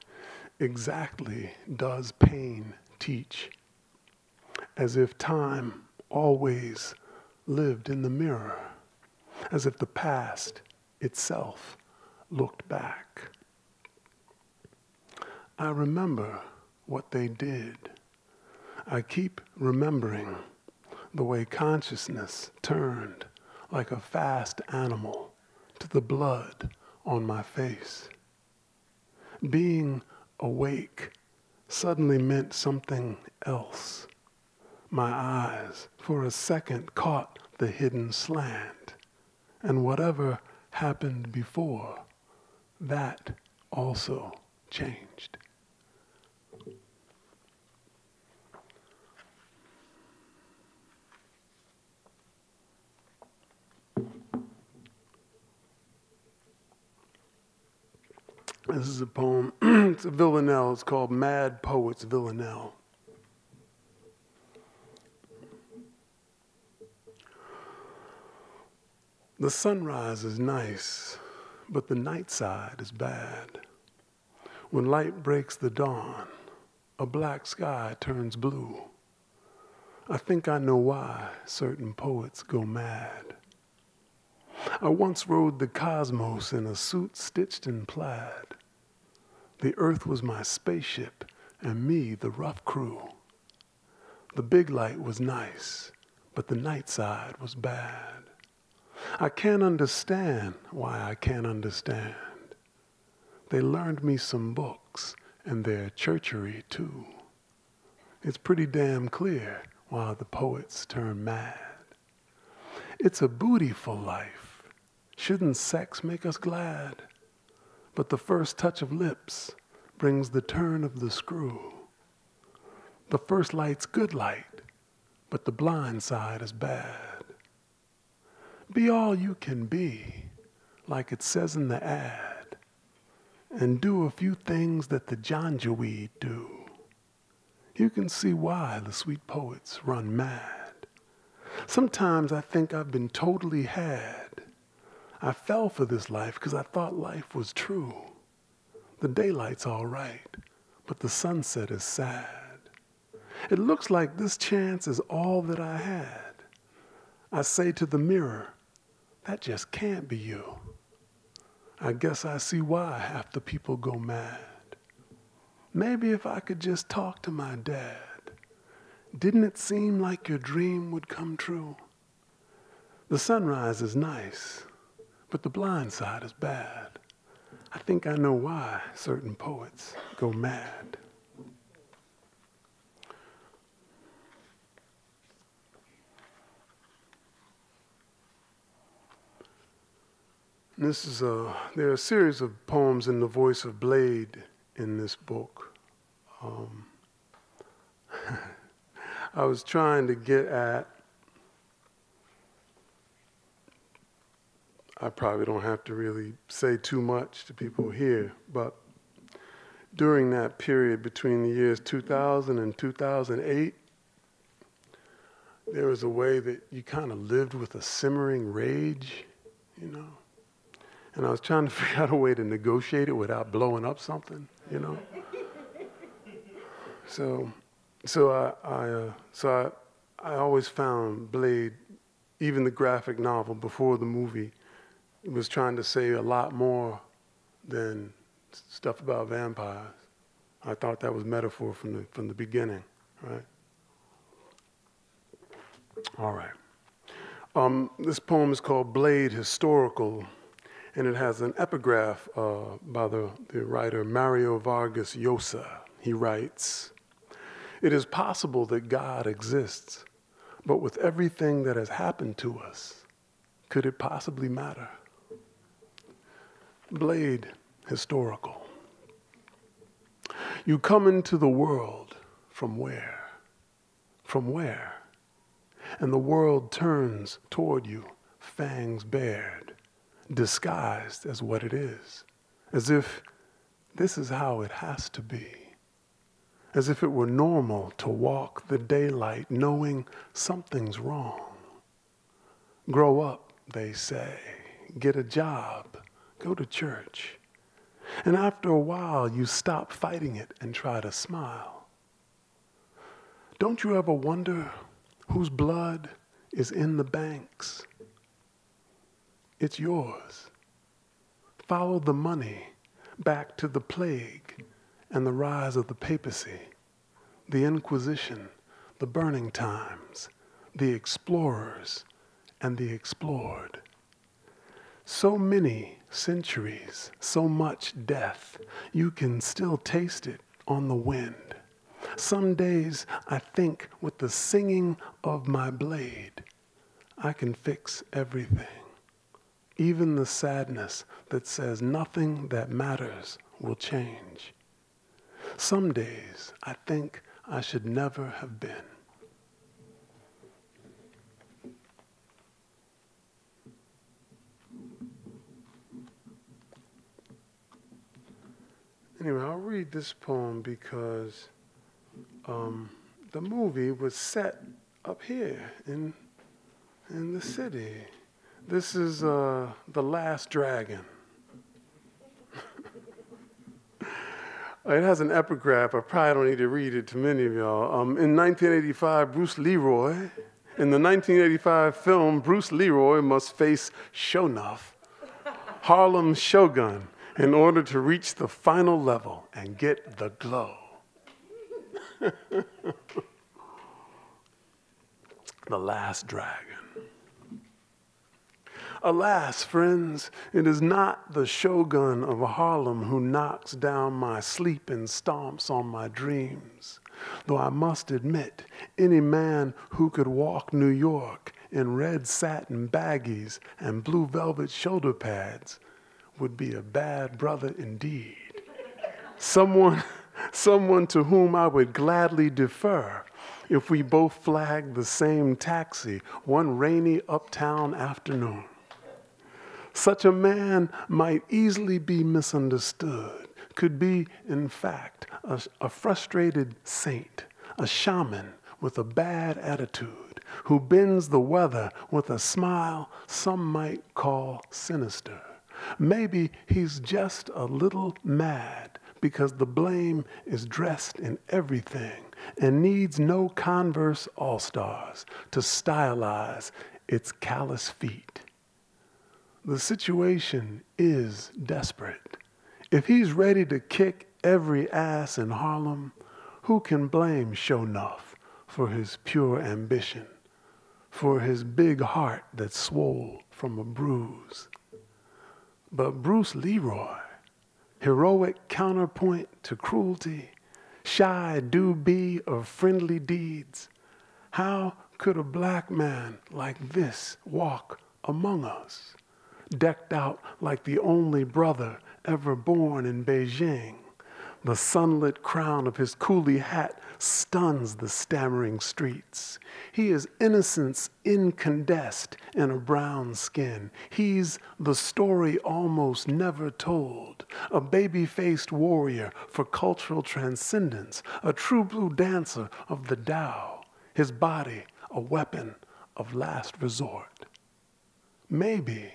exactly does pain teach? As if time always lived in the mirror, as if the past itself looked back. I remember what they did. I keep remembering the way consciousness turned like a fast animal to the blood on my face. Being awake suddenly meant something else. My eyes, for a second, caught the hidden slant, and whatever happened before, that also changed. This is a poem. It's a villanelle. It's called Mad Poet's Villanelle. The sunrise is nice, but the night side is bad. When light breaks the dawn, a black sky turns blue. I think I know why certain poets go mad. I once rode the cosmos in a suit stitched in plaid. The earth was my spaceship and me the rough crew. The big light was nice, but the night side was bad. I can't understand why I can't understand. They learned me some books and their churchery too. It's pretty damn clear why the poets turn mad. It's a bootyful life. Shouldn't sex make us glad? But the first touch of lips brings the turn of the screw. The first light's good light, but the blind side is bad. Be all you can be, like it says in the ad, and do a few things that the Janjaweed do. You can see why the sweet poets run mad. Sometimes I think I've been totally had. I fell for this life because I thought life was true. The daylight's all right, but the sunset is sad. It looks like this chance is all that I had. I say to the mirror, that just can't be you. I guess I see why half the people go mad. Maybe if I could just talk to my dad. Didn't it seem like your dream would come true? The sunrise is nice, but the blind side is bad. I think I know why certain poets go mad. There are a series of poems in the voice of Blade in this book. I was trying to get at, I probably don't have to really say too much to people here, but during that period between the years 2000 and 2008, there was a way that you kind of lived with a simmering rage, you know? And I was trying to figure out a way to negotiate it without blowing up something, you know? So I always found Blade, even the graphic novel before the movie, was trying to say a lot more than stuff about vampires. I thought that was metaphor from the beginning, right? All right. This poem is called Blade Historical, and it has an epigraph by the writer Mario Vargas Llosa. He writes, "It is possible that God exists, but with everything that has happened to us, could it possibly matter?" Blade Historical. You come into the world from where? From where? And the world turns toward you, fangs bared, disguised as what it is, as if this is how it has to be, as if it were normal to walk the daylight knowing something's wrong. Grow up, they say, get a job, go to church. And after a while, you stop fighting it and try to smile. Don't you ever wonder whose blood is in the banks? It's yours. Follow the money back to the plague and the rise of the papacy, the Inquisition, the burning times, the explorers, and the explored. So many centuries, so much death, you can still taste it on the wind. Some days I think with the singing of my blade, I can fix everything, even the sadness that says nothing that matters will change. Some days I think I should never have been. Anyway, I'll read this poem because the movie was set up here in the city. This is The Last Dragon. It has an epigraph. I probably don't need to read it to many of y'all. In 1985, in the 1985 film, Bruce Leroy must face Shonuff, Harlem's Shogun, in order to reach the final level and get the glow. The Last Dragon. Alas, friends, it is not the Shogun of Harlem who knocks down my sleep and stomps on my dreams. Though I must admit, any man who could walk New York in red satin baggies and blue velvet shoulder pads would be a bad brother indeed. Someone to whom I would gladly defer if we both flagged the same taxi one rainy uptown afternoon. Such a man might easily be misunderstood, could be, in fact, a frustrated saint, a shaman with a bad attitude, who bends the weather with a smile some might call sinister. Maybe he's just a little mad because the blame is dressed in everything and needs no Converse All-Stars to stylize its callous feet. The situation is desperate. If he's ready to kick every ass in Harlem, who can blame Shonuff for his pure ambition, for his big heart that swole from a bruise? But Bruce Leroy, heroic counterpoint to cruelty, shy do-be of friendly deeds, how could a black man like this walk among us? decked out like the only brother ever born in Beijing. The sunlit crown of his coolie hat stuns the stammering streets. He is innocence incandescent in a brown skin. He's the story almost never told, a baby-faced warrior for cultural transcendence, a true blue dancer of the Tao, his body a weapon of last resort. Maybe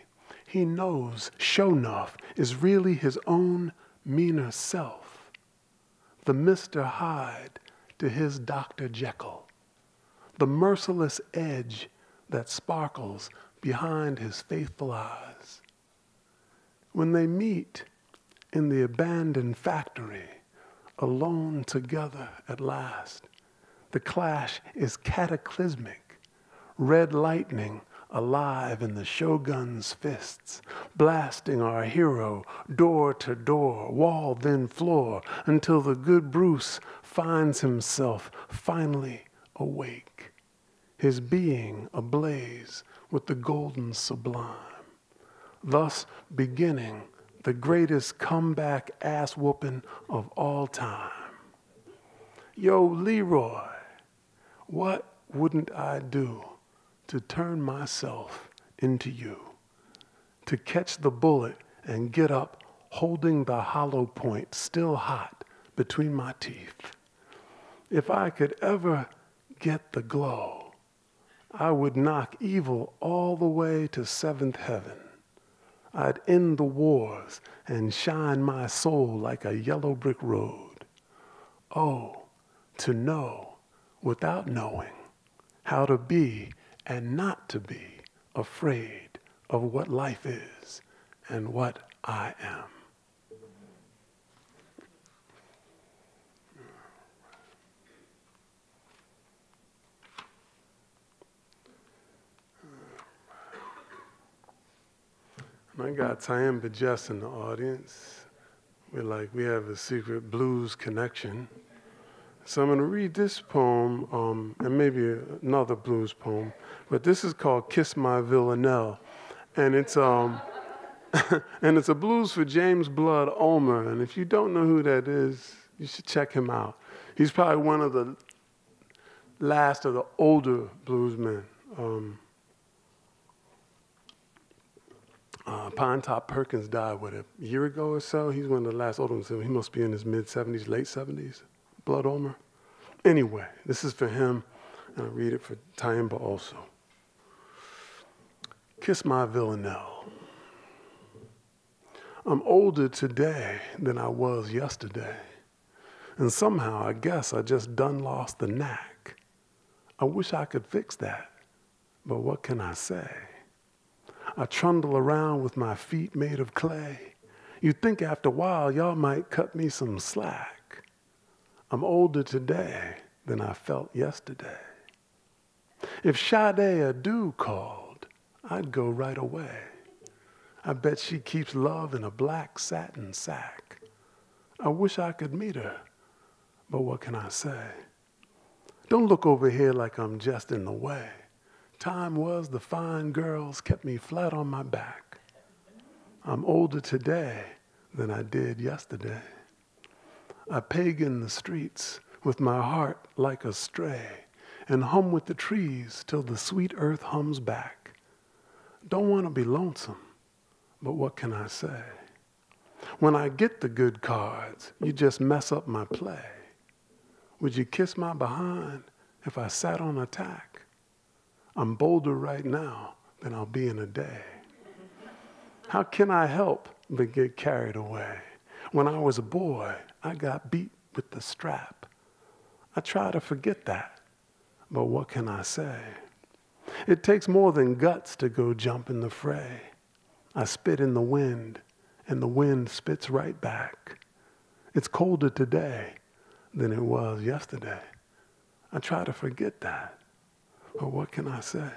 he knows Shonuff is really his own meaner self, the Mr. Hyde to his Dr. Jekyll, the merciless edge that sparkles behind his faithful eyes. When they meet in the abandoned factory, alone together at last, the clash is cataclysmic, red lightning alive in the shogun's fists, blasting our hero door to door, wall then floor, until the good Bruce finds himself finally awake, his being ablaze with the golden sublime, thus beginning the greatest comeback ass-whooping of all time. Yo, Leroy, what wouldn't I do to turn myself into you, to catch the bullet and get up holding the hollow point still hot between my teeth? If I could ever get the glow, I would knock evil all the way to seventh heaven. I'd end the wars and shine my soul like a yellow brick road. Oh, to know without knowing how to be and not to be afraid of what life is and what I am. I got Tyamba Jess in the audience. We have a secret blues connection. So I'm going to read this poem and maybe another blues poem, but this is called Kiss My Villanelle, and it's and it's a blues for James Blood Ulmer, and if you don't know who that is, you should check him out. He's probably one of the last of the older bluesmen. Pine Top Perkins died, a year ago or so? He's one of the last older ones. He must be in his mid-70s, late 70s. Blood Ulmer. Anyway, this is for him, and I'll read it for Tyamba also. Kiss My Villanelle. I'm older today than I was yesterday, and somehow I guess I just done lost the knack. I wish I could fix that, but what can I say? I trundle around with my feet made of clay. You'd think after a while y'all might cut me some slack. I'm older today than I felt yesterday. If Sade Adu called, I'd go right away. I bet she keeps love in a black satin sack. I wish I could meet her, but what can I say? Don't look over here like I'm just in the way. Time was the fine girls kept me flat on my back. I'm older today than I did yesterday. I pagan the streets with my heart like a stray and hum with the trees till the sweet earth hums back. Don't want to be lonesome, but what can I say? When I get the good cards, you just mess up my play. Would you kiss my behind if I sat on a tack? I'm bolder right now than I'll be in a day. How can I help but get carried away? When I was a boy, I got beat with the strap. I try to forget that, but what can I say? It takes more than guts to go jump in the fray. I spit in the wind, and the wind spits right back. It's colder today than it was yesterday. I try to forget that, but what can I say?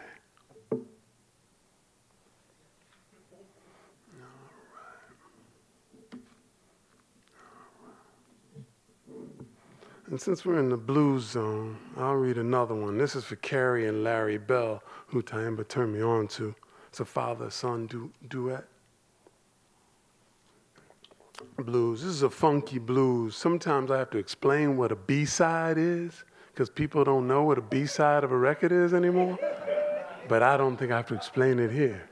And since we're in the blues zone, I'll read another one. This is for Carrie and Larry Bell, who Tyamba turned me on to. It's a father-son duet. Blues. This is a funky blues. Sometimes I have to explain what a B-side is because people don't know what a B-side of a record is anymore. But I don't think I have to explain it here.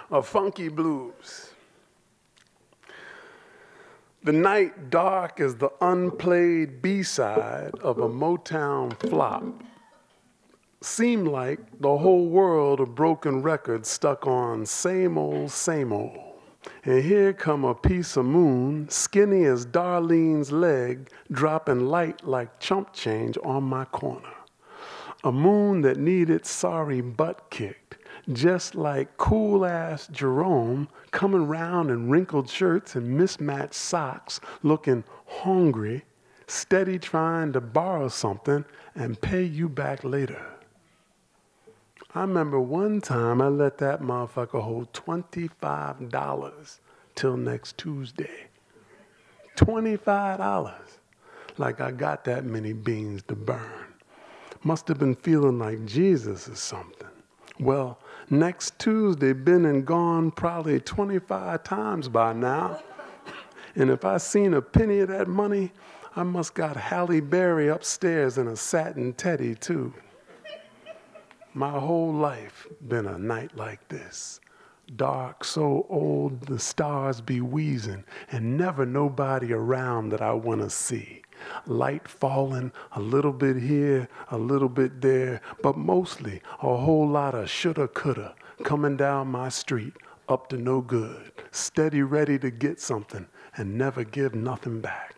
A funky blues. The night dark as the unplayed B-side of a Motown flop. Seemed like the whole world of broken records stuck on same old, same old. And here come a piece of moon, skinny as Darlene's leg, dropping light like chump change on my corner. A moon that needed sorry butt kicked, just like cool-ass Jerome coming round in wrinkled shirts and mismatched socks, looking hungry, steady trying to borrow something and pay you back later. I remember one time I let that motherfucker hold $25 till next Tuesday. $25. Like I got that many beans to burn. Must have been feeling like Jesus or something. Well, next Tuesday been and gone probably 25 times by now. And if I seen a penny of that money, I must got Halle Berry upstairs in a satin teddy too. My whole life been a night like this. Dark, so old the stars be wheezing, and never nobody around that I want to see. Light falling, a little bit here, a little bit there, but mostly a whole lot of shoulda, coulda coming down my street, up to no good, steady ready to get something and never give nothing back.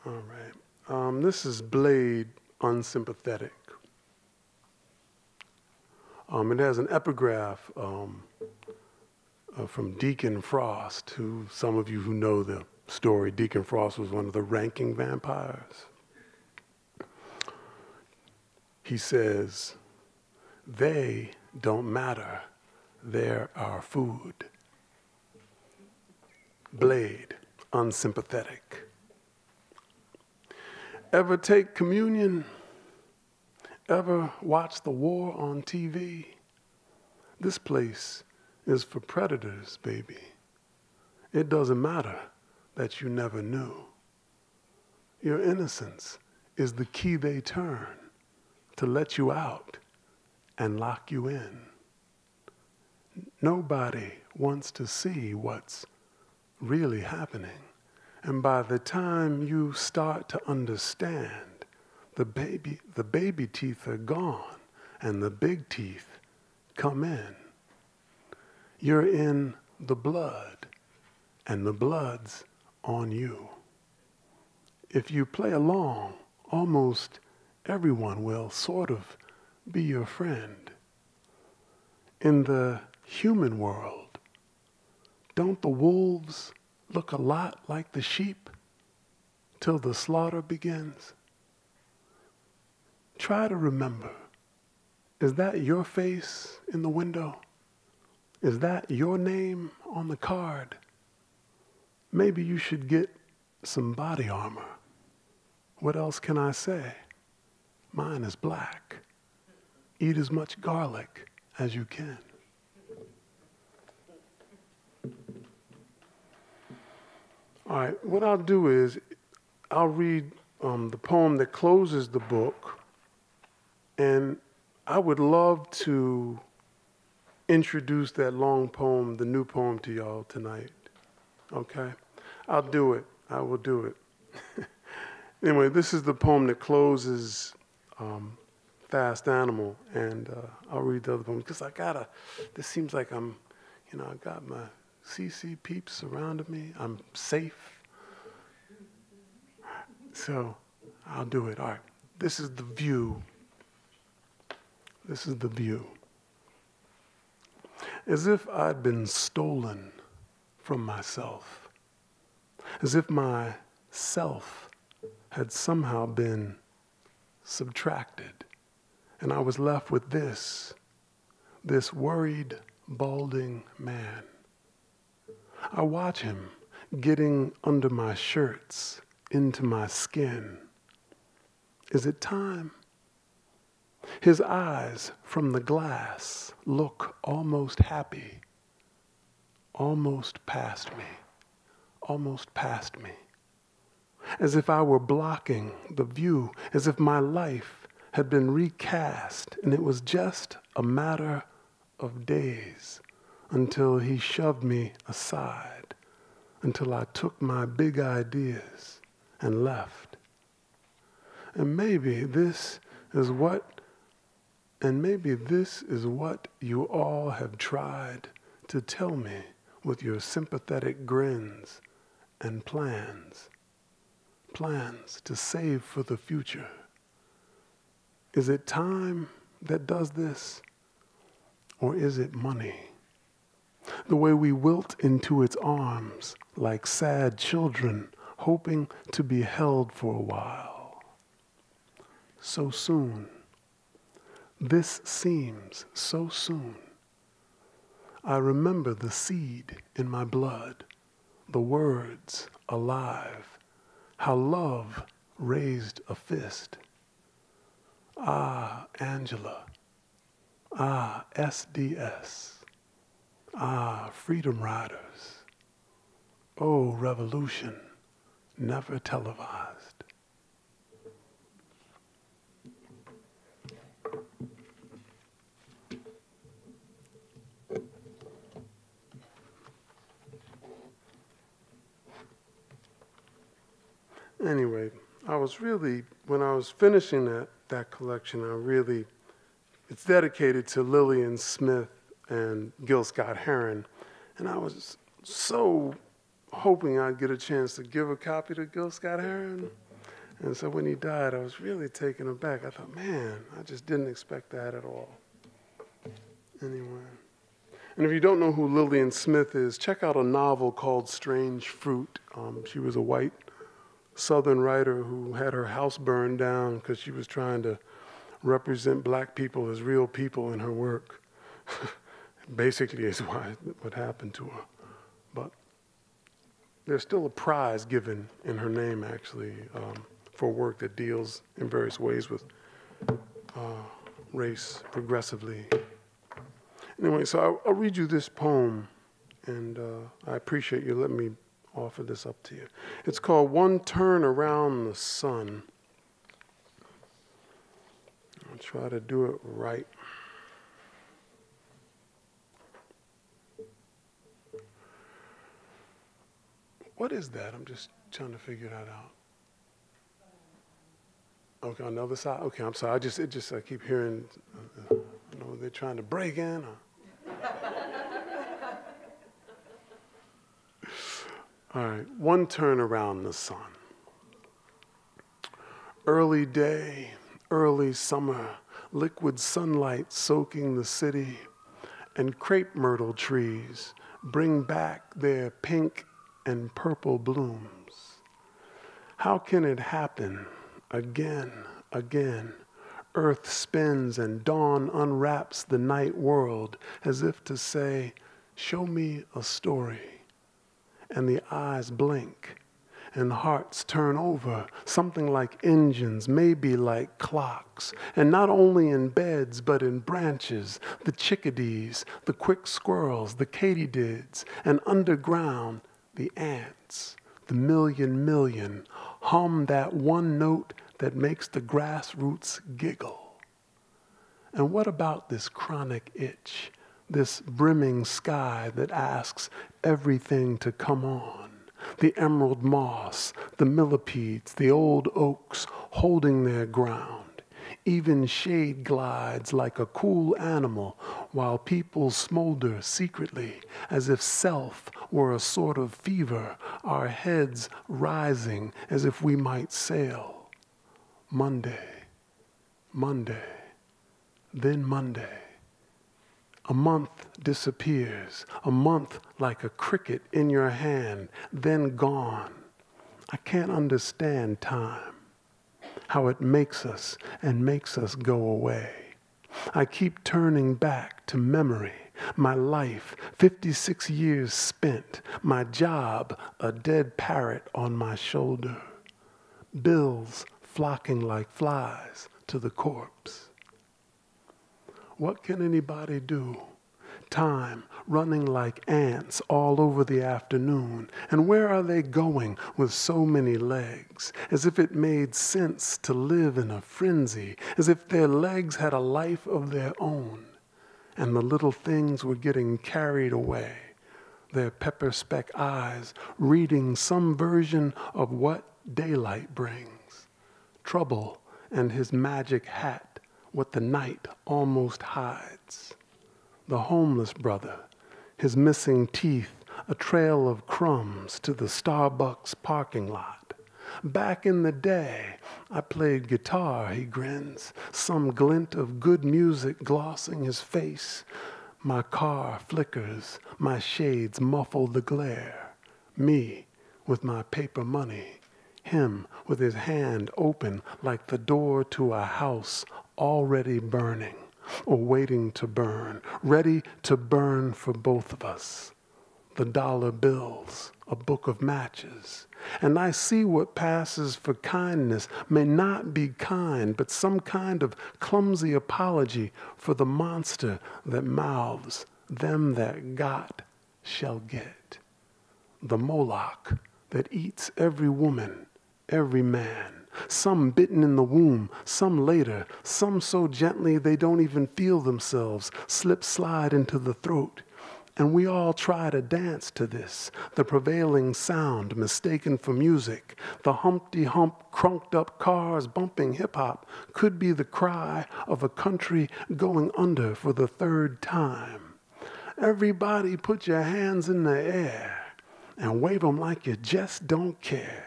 All right. This is Blade Unsympathetic. It has an epigraph from Deacon Frost, who some of you who know the story, Deacon Frost was one of the ranking vampires. He says, "They don't matter, they're our food." Blade Unsympathetic. Ever take communion? Ever watch the war on TV? This place is for predators, baby. It doesn't matter that you never knew. Your innocence is the key they turn to let you out and lock you in. Nobody wants to see what's really happening. And by the time you start to understand, the baby teeth are gone and the big teeth come in. You're in the blood and the blood's on you. If you play along, almost everyone will sort of be your friend. In the human world, don't the wolves look a lot like the sheep till the slaughter begins? Try to remember, is that your face in the window? Is that your name on the card? Maybe you should get some body armor. What else can I say? Mine is black. Eat as much garlic as you can. All right, what I'll do is I'll read the poem that closes the book, and I would love to introduce that long poem, the new poem, to y'all tonight. Okay? I'll do it. I will do it. Anyway, this is the poem that closes Fast Animal, and I'll read the other poem because this seems like I got my CC peeps surrounded me. I'm safe. So I'll do it. All right. This is the view. This is the view. As if I'd been stolen from myself. As if my self had somehow been subtracted And I was left with this worried, balding man. I watch him getting under my shirts, into my skin. Is it time? His eyes from the glass look almost happy, almost past me, as if I were blocking the view, as if my life had been recast and it was just a matter of days until he shoved me aside, until I took my big ideas and left. And maybe this is what you all have tried to tell me with your sympathetic grins and plans to save for the future. Is it time that does this, or is it money? The way we wilt into its arms like sad children hoping to be held for a while. So soon. This seems so soon. I remember the seed in my blood, the words alive, how love raised a fist. Ah, Angela. Ah, SDS. Ah, Freedom Riders. Oh, revolution, never televised. Anyway, when I was finishing that collection, it's dedicated to Lillian Smith and Gil Scott-Heron. And I was so hoping I'd get a chance to give a copy to Gil Scott-Heron. And so when he died, I was really taken aback. I thought, man, I just didn't expect that at all. Anyway. And if you don't know who Lillian Smith is, check out a novel called Strange Fruit. She was a white Southern writer who had her house burned down because she was trying to represent black people as real people in her work. Basically is what happened to her. But there's still a prize given in her name, actually, for work that deals in various ways with race progressively. Anyway, so I'll read you this poem, and I appreciate you letting me offer this up to you. It's called One Turn Around the Sun. I'll try to do it right. What is that? I'm just trying to figure that out. Okay, on the other side? Okay, I'm sorry. I keep hearing, they're trying to break in. All right, one turn around the sun. Early day, early summer, liquid sunlight soaking the city, and crepe myrtle trees bring back their pink and purple blooms. How can it happen again? Earth spins and dawn unwraps the night world as if to say, show me a story. And the eyes blink and hearts turn over, something like engines, maybe like clocks. And not only in beds, but in branches, the chickadees, the quick squirrels, the katydids, and underground, the ants, the million, hum that one note that makes the grassroots giggle. And what about this chronic itch, this brimming sky that asks everything to come on? The emerald moss, the millipedes, the old oaks holding their ground. Even shade glides like a cool animal while people smolder secretly as if self were a sort of fever, our heads rising as if we might sail. Monday, then Monday. A month disappears, a month like a cricket in your hand, then gone. I can't understand time, how it makes us and makes us go away. I keep turning back to memory. My life, 56 years spent. My job, a dead parrot on my shoulder. Bills flocking like flies to the corpse. What can anybody do? Time running like ants all over the afternoon. And where are they going with so many legs? As if it made sense to live in a frenzy, as if their legs had a life of their own. And the little things were getting carried away, their pepper speck eyes reading some version of what daylight brings. Trouble and his magic hat, what the night almost hides. The homeless brother, his missing teeth, a trail of crumbs to the Starbucks parking lot. Back in the day, I played guitar, he grins, some glint of good music glossing his face. My car flickers, my shades muffle the glare. Me with my paper money, him with his hand open like the door to a house already burning. Or waiting to burn, ready to burn for both of us. The dollar bills, a book of matches. And I see what passes for kindness may not be kind, but some kind of clumsy apology for the monster that mouths, them that got shall get. The Moloch that eats every woman, every man. Some bitten in the womb, some later, some so gently they don't even feel themselves, slide into the throat. And we all try to dance to this, the prevailing sound mistaken for music. The Humpty-Hump, crunked-up cars bumping hip-hop could be the cry of a country going under for the third time. Everybody put your hands in the air and wave them like you just don't care.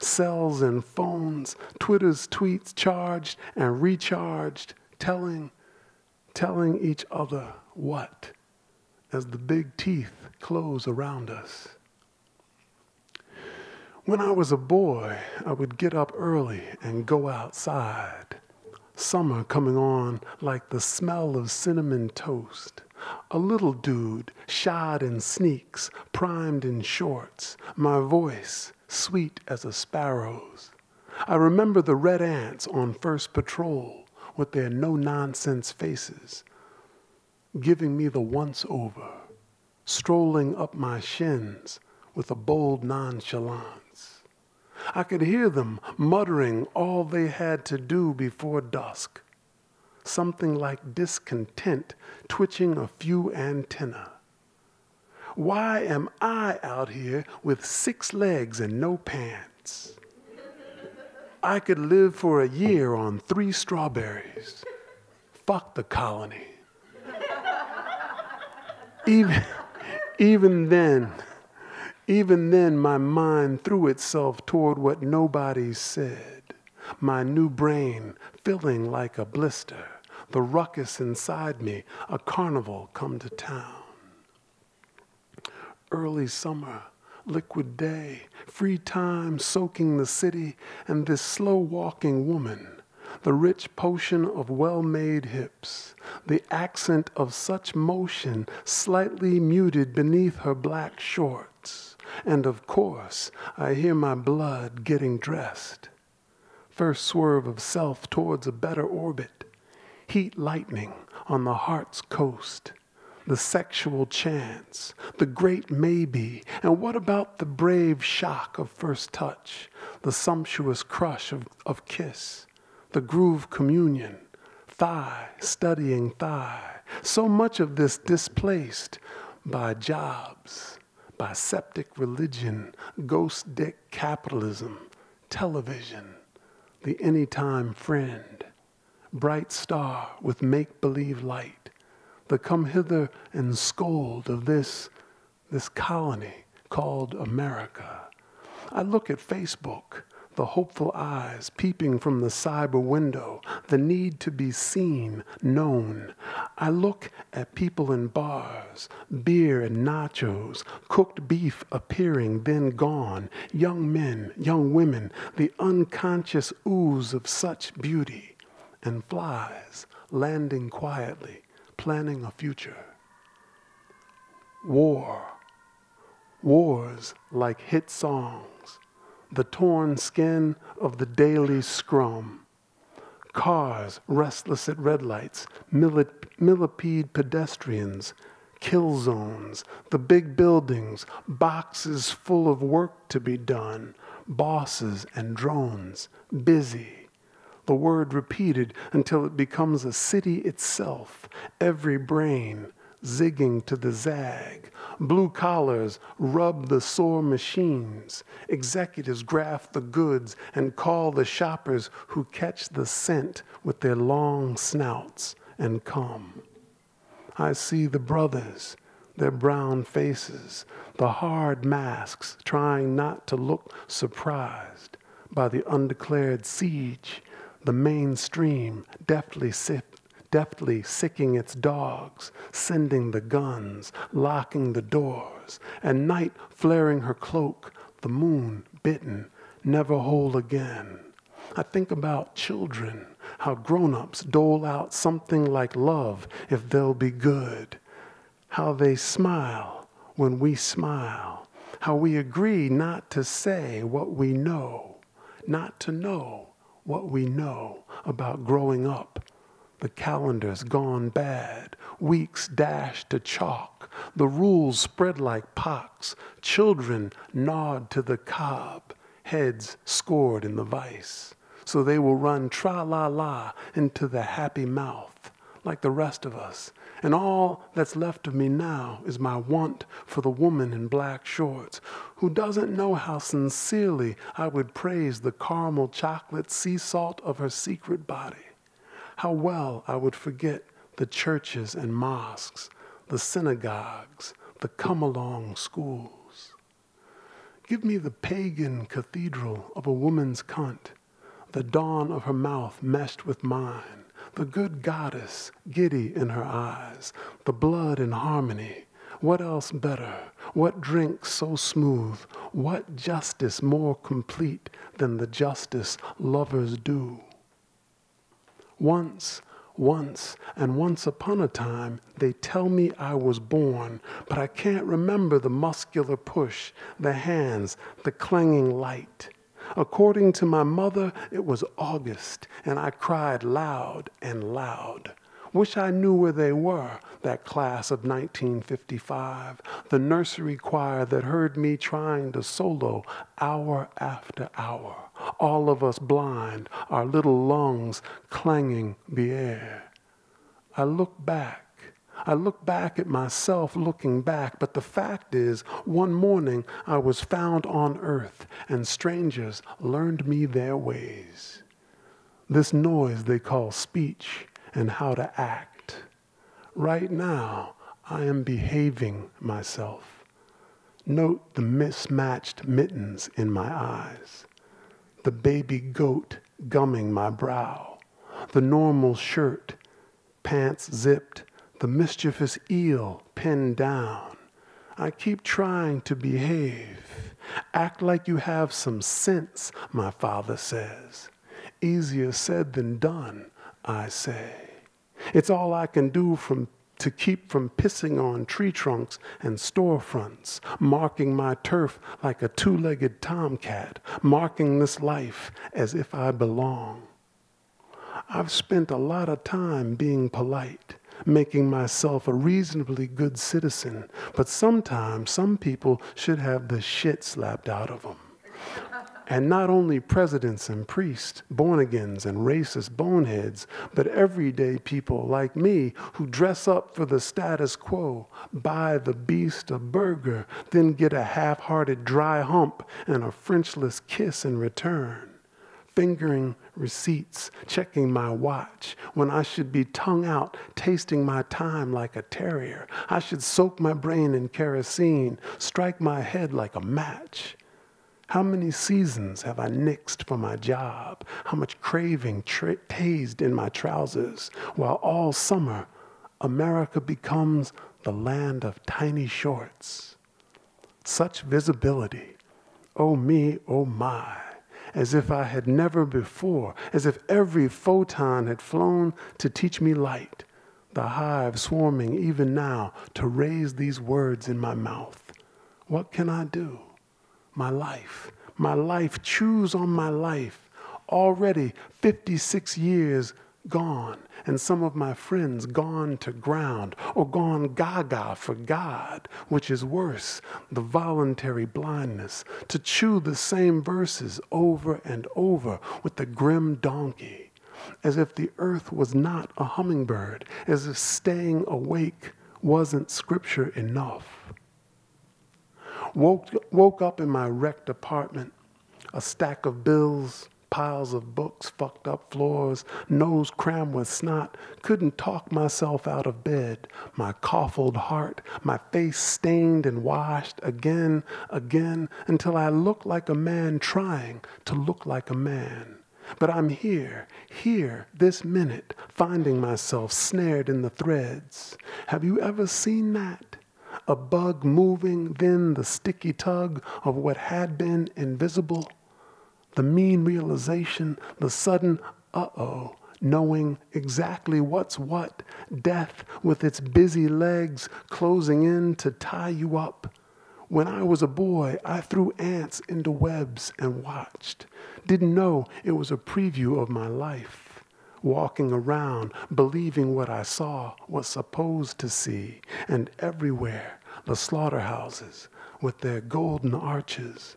Cells and phones, Twitter's tweets charged and recharged, telling each other what, as the big teeth close around us. When I was a boy, I would get up early and go outside. Summer coming on like the smell of cinnamon toast. A little dude, shod in sneaks, primed in shorts, my voice sweet as a sparrow's. I remember the red ants on first patrol with their no-nonsense faces, giving me the once-over, strolling up my shins with a bold nonchalance. I could hear them muttering all they had to do before dusk, something like discontent twitching a few antennae. Why am I out here with 6 legs and no pants? I could live for a year on 3 strawberries. Fuck the colony. Even then, my mind threw itself toward what nobody said. My new brain filling like a blister. The ruckus inside me, a carnival come to town. Early summer, liquid day, free time soaking the city, and this slow-walking woman, the rich potion of well-made hips, the accent of such motion slightly muted beneath her black shorts. And of course, I hear my blood getting dressed. First swerve of self towards a better orbit, heat lightning on the heart's coast. The sexual chance, the great maybe, and what about the brave shock of first touch, the sumptuous crush of kiss, the groove communion, thigh studying thigh, so much of this displaced by jobs, by septic religion, ghost dick capitalism, television, the anytime friend, bright star with make-believe light, the come hither and scold of this colony called America. I look at Facebook, the hopeful eyes peeping from the cyber window, the need to be seen, known. I look at people in bars, beer and nachos, cooked beef appearing, then gone, young men, young women, the unconscious ooze of such beauty, and flies landing quietly, planning a future. War. Wars like hit songs, the torn skin of the daily scrum. Cars restless at red lights, millipede pedestrians, kill zones, the big buildings, boxes full of work to be done, bosses and drones, busy. The word repeated until it becomes a city itself, every brain zigging to the zag. Blue collars rub the sore machines. Executives graft the goods and call the shoppers who catch the scent with their long snouts and come. I see the brothers, their brown faces, the hard masks trying not to look surprised by the undeclared siege, the mainstream deftly sicking its dogs, sending the guns, locking the doors, and night flaring her cloak, the moon bitten, never whole again. I think about children, how grown-ups dole out something like love if they'll be good, how they smile when we smile, how we agree not to say what we know, not to know what we know about growing up. The calendar's gone bad, weeks dashed to chalk, the rules spread like pox, children nod to the cob, heads scored in the vice. So they will run tra-la-la into the happy mouth, like the rest of us. And all that's left of me now is my want for the woman in black shorts, who doesn't know how sincerely I would praise the caramel chocolate sea salt of her secret body. How well I would forget the churches and mosques, the synagogues, the come-along schools. Give me the pagan cathedral of a woman's cunt, the dawn of her mouth meshed with mine, the good goddess giddy in her eyes, the blood in harmony. What else better? What drink so smooth? What justice more complete than the justice lovers do? Once upon a time, they tell me I was born, but I can't remember the muscular push, the hands, the clanging light. According to my mother, it was August, and I cried loud and loud. Wish I knew where they were, that class of 1955, the nursery choir that heard me trying to solo hour after hour, all of us blind, our little lungs clanging the air. I look back at myself looking back, but the fact is, one morning I was found on earth, and strangers learned me their ways. This noise they call speech, and how to act. Right now, I am behaving myself. Note the mismatched mittens in my eyes, the baby goat gumming my brow, the normal shirt, pants zipped, the mischievous eel pinned down. I keep trying to behave. Act like you have some sense, my father says. Easier said than done, I say. It's all I can do to keep from pissing on tree trunks and storefronts, marking my turf like a two-legged tomcat, marking this life as if I belong. I've spent a lot of time being polite, making myself a reasonably good citizen, but sometimes some people should have the shit slapped out of them. And not only presidents and priests, born-agains and racist boneheads, but everyday people like me who dress up for the status quo, buy the beast a burger, then get a half-hearted dry hump and a Frenchless kiss in return. Fingering receipts, checking my watch, when I should be tongue out, tasting my time like a terrier. I should soak my brain in kerosene, strike my head like a match. How many seasons have I nixed for my job? How much craving tased in my trousers? While all summer, America becomes the land of tiny shorts. Such visibility. Oh me, oh my. as if I had never before, as if every photon had flown to teach me light, the hive swarming even now to raise these words in my mouth. What can I do? My life, choose on my life. Already 56 years gone, and some of my friends gone to ground, or gone gaga for God, which is worse, the voluntary blindness, to chew the same verses over and over with the grim donkey, as if the earth was not a hummingbird, as if staying awake wasn't scripture enough. Woke up in my wrecked apartment, a stack of bills, piles of books, fucked up floors, nose crammed with snot, couldn't talk myself out of bed, my coughled heart, my face stained and washed again, until I looked like a man trying to look like a man. But I'm here, this minute, finding myself snared in the threads. Have you ever seen that? A bug moving, then the sticky tug of what had been invisible. The mean realization, the sudden uh-oh, knowing exactly what's what, death with its busy legs closing in to tie you up. When I was a boy, I threw ants into webs and watched. Didn't know it was a preview of my life. Walking around, believing what I saw was supposed to see. And everywhere, the slaughterhouses with their golden arches.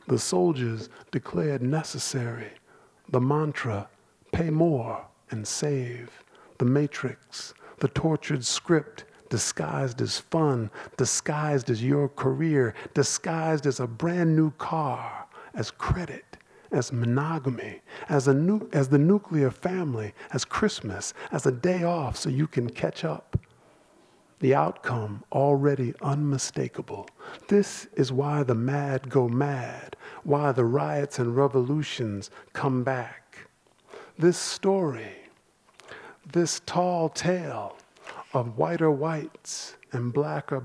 The soldiers declared necessary. The mantra, pay more and save. The matrix, the tortured script, disguised as fun, disguised as your career, disguised as a brand new car, as credit, as monogamy, as the nuclear family, as Christmas, as a day off so you can catch up. The outcome already unmistakable. This is why the mad go mad, why the riots and revolutions come back. This story, this tall tale of whiter whites and blacker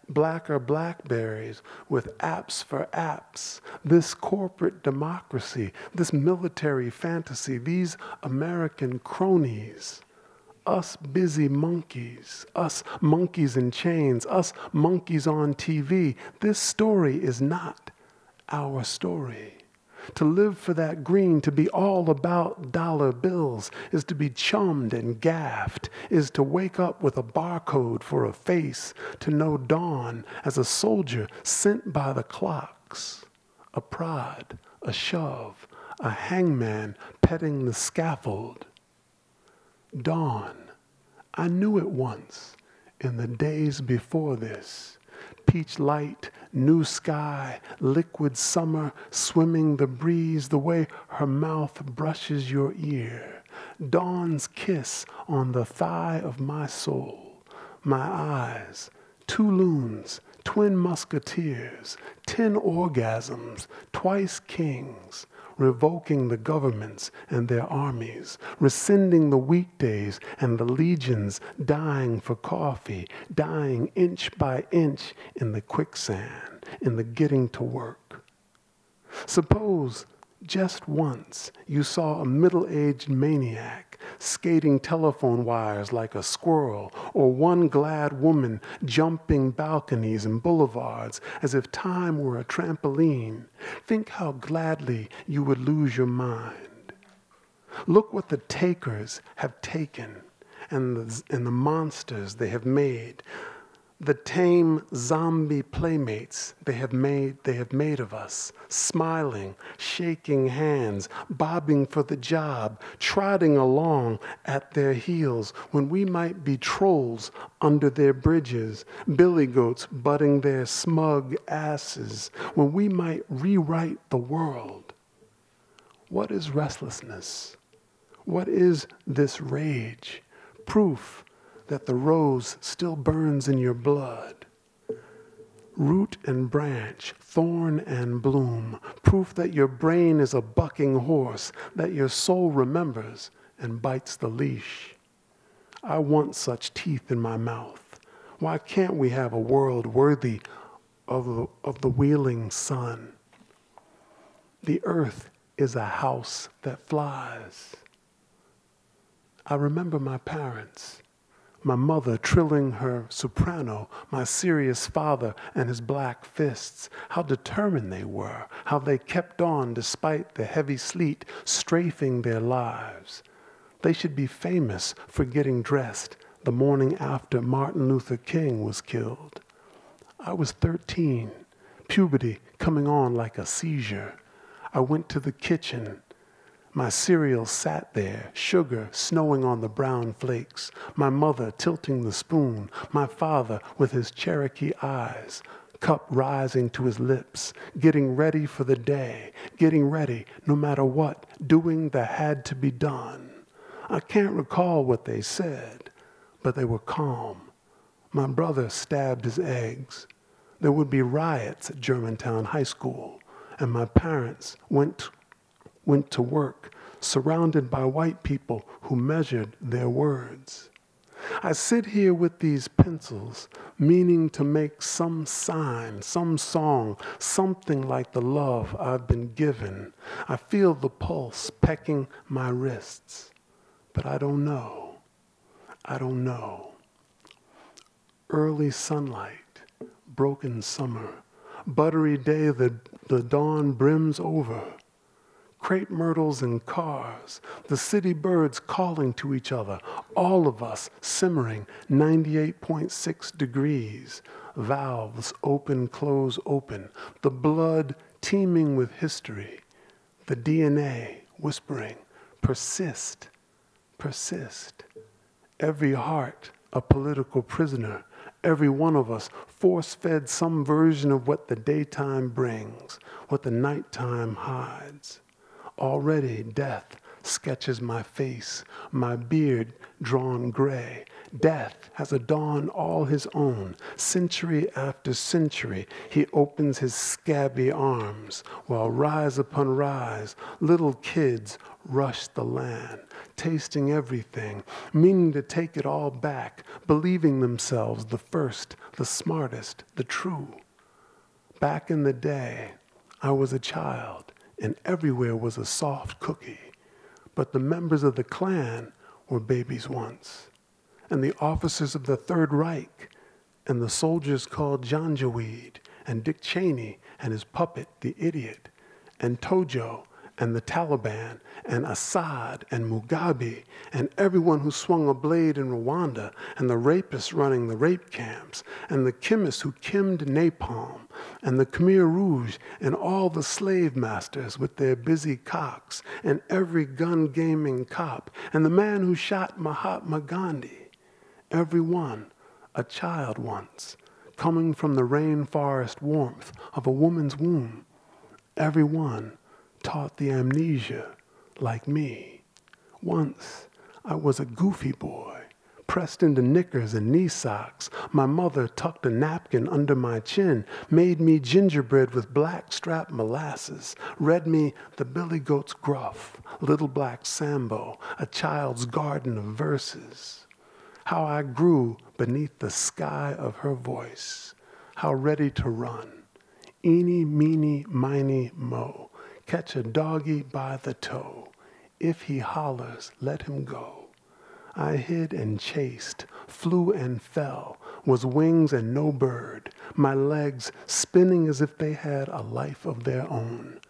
blackberries with apps for apps, this corporate democracy, this military fantasy, these American cronies, us busy monkeys, us monkeys in chains, us monkeys on TV. This story is not our story. To live for that green, to be all about dollar bills, is to be chummed and gaffed, is to wake up with a barcode for a face, to know dawn as a soldier sent by the clocks, a prod, a shove, a hangman petting the scaffold. Dawn, I knew it once in the days before this. Peach light, new sky, liquid summer, swimming the breeze, the way her mouth brushes your ear. Dawn's kiss on the thigh of my soul, my eyes, 2 loons, twin musketeers, 10 orgasms, twice kings, revoking the governments and their armies, rescinding the weekdays and the legions dying for coffee, dying inch by inch in the quicksand, in the getting to work. Suppose just once you saw a middle-aged maniac skating telephone wires like a squirrel, or one glad woman jumping balconies and boulevards as if time were a trampoline. Think how gladly you would lose your mind. Look what the takers have taken and the monsters they have made. The tame zombie playmates they have made of us, smiling, shaking hands, bobbing for the job, trotting along at their heels when we might be trolls under their bridges, billy goats butting their smug asses, when we might rewrite the world. What is restlessness? What is this rage? Proof that the rose still burns in your blood. Root and branch, thorn and bloom, proof that your brain is a bucking horse, that your soul remembers and bites the leash. I want such teeth in my mouth. Why can't we have a world worthy of the wheeling sun? The earth is a house that flies. I remember my parents, my mother trilling her soprano, my serious father and his black fists, how determined they were, how they kept on despite the heavy sleet strafing their lives. They should be famous for getting dressed the morning after Martin Luther King was killed. I was 13, puberty coming on like a seizure. I went to the kitchen. My cereal sat there, sugar snowing on the brown flakes, my mother tilting the spoon, my father with his Cherokee eyes, cup rising to his lips, getting ready for the day, getting ready no matter what, doing the had to be done. I can't recall what they said, but they were calm. My brother stabbed his eggs. There would be riots at Germantown High School, and my parents went to work, surrounded by white people who measured their words. I sit here with these pencils, meaning to make some sign, some song, something like the love I've been given. I feel the pulse pecking my wrists, but I don't know. I don't know. Early sunlight, broken summer, buttery day, the dawn brims over. Crepe myrtles in cars, the city birds calling to each other, all of us simmering 98.6 degrees, valves open, close, open, the blood teeming with history, the DNA whispering, persist, persist. Every heart a political prisoner, every one of us force-fed some version of what the daytime brings, what the nighttime hides. Already death sketches my face, my beard drawn gray. Death has a dawn all his own. Century after century, he opens his scabby arms, while rise upon rise, little kids rush the land, tasting everything, meaning to take it all back, believing themselves the first, the smartest, the true. Back in the day, I was a child, and everywhere was a soft cookie. But the members of the Klan were babies once, and the officers of the Third Reich, and the soldiers called Janjaweed, and Dick Cheney and his puppet, the Idiot, and Tojo, and the Taliban, and Assad, and Mugabe, and everyone who swung a blade in Rwanda, and the rapists running the rape camps, and the chemists who chemmed napalm, and the Khmer Rouge, and all the slave masters with their busy cocks, and every gun-gaming cop, and the man who shot Mahatma Gandhi. Everyone, a child once, coming from the rainforest warmth of a woman's womb. Everyone taught the amnesia like me. Once, I was a goofy boy, pressed into knickers and knee socks. My mother tucked a napkin under my chin, made me gingerbread with black-strap molasses, read me the Billy Goat's Gruff, Little Black Sambo, a child's garden of verses. How I grew beneath the sky of her voice, how ready to run. Eeny, meeny, miny, mo. Catch a doggy by the toe. If he hollers, let him go. I hid and chased, flew and fell, was wings and no bird, my legs spinning as if they had a life of their own.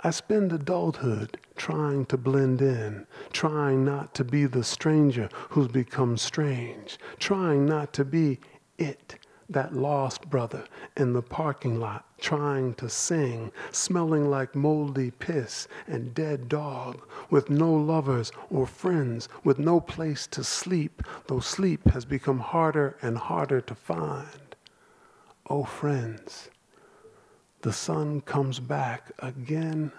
I spend adulthood trying to blend in, trying not to be the stranger who's become strange, trying not to be it, that lost brother in the parking lot, trying to sing, smelling like moldy piss and dead dog, with no lovers or friends, with no place to sleep, though sleep has become harder and harder to find. Oh, friends, the sun comes back again,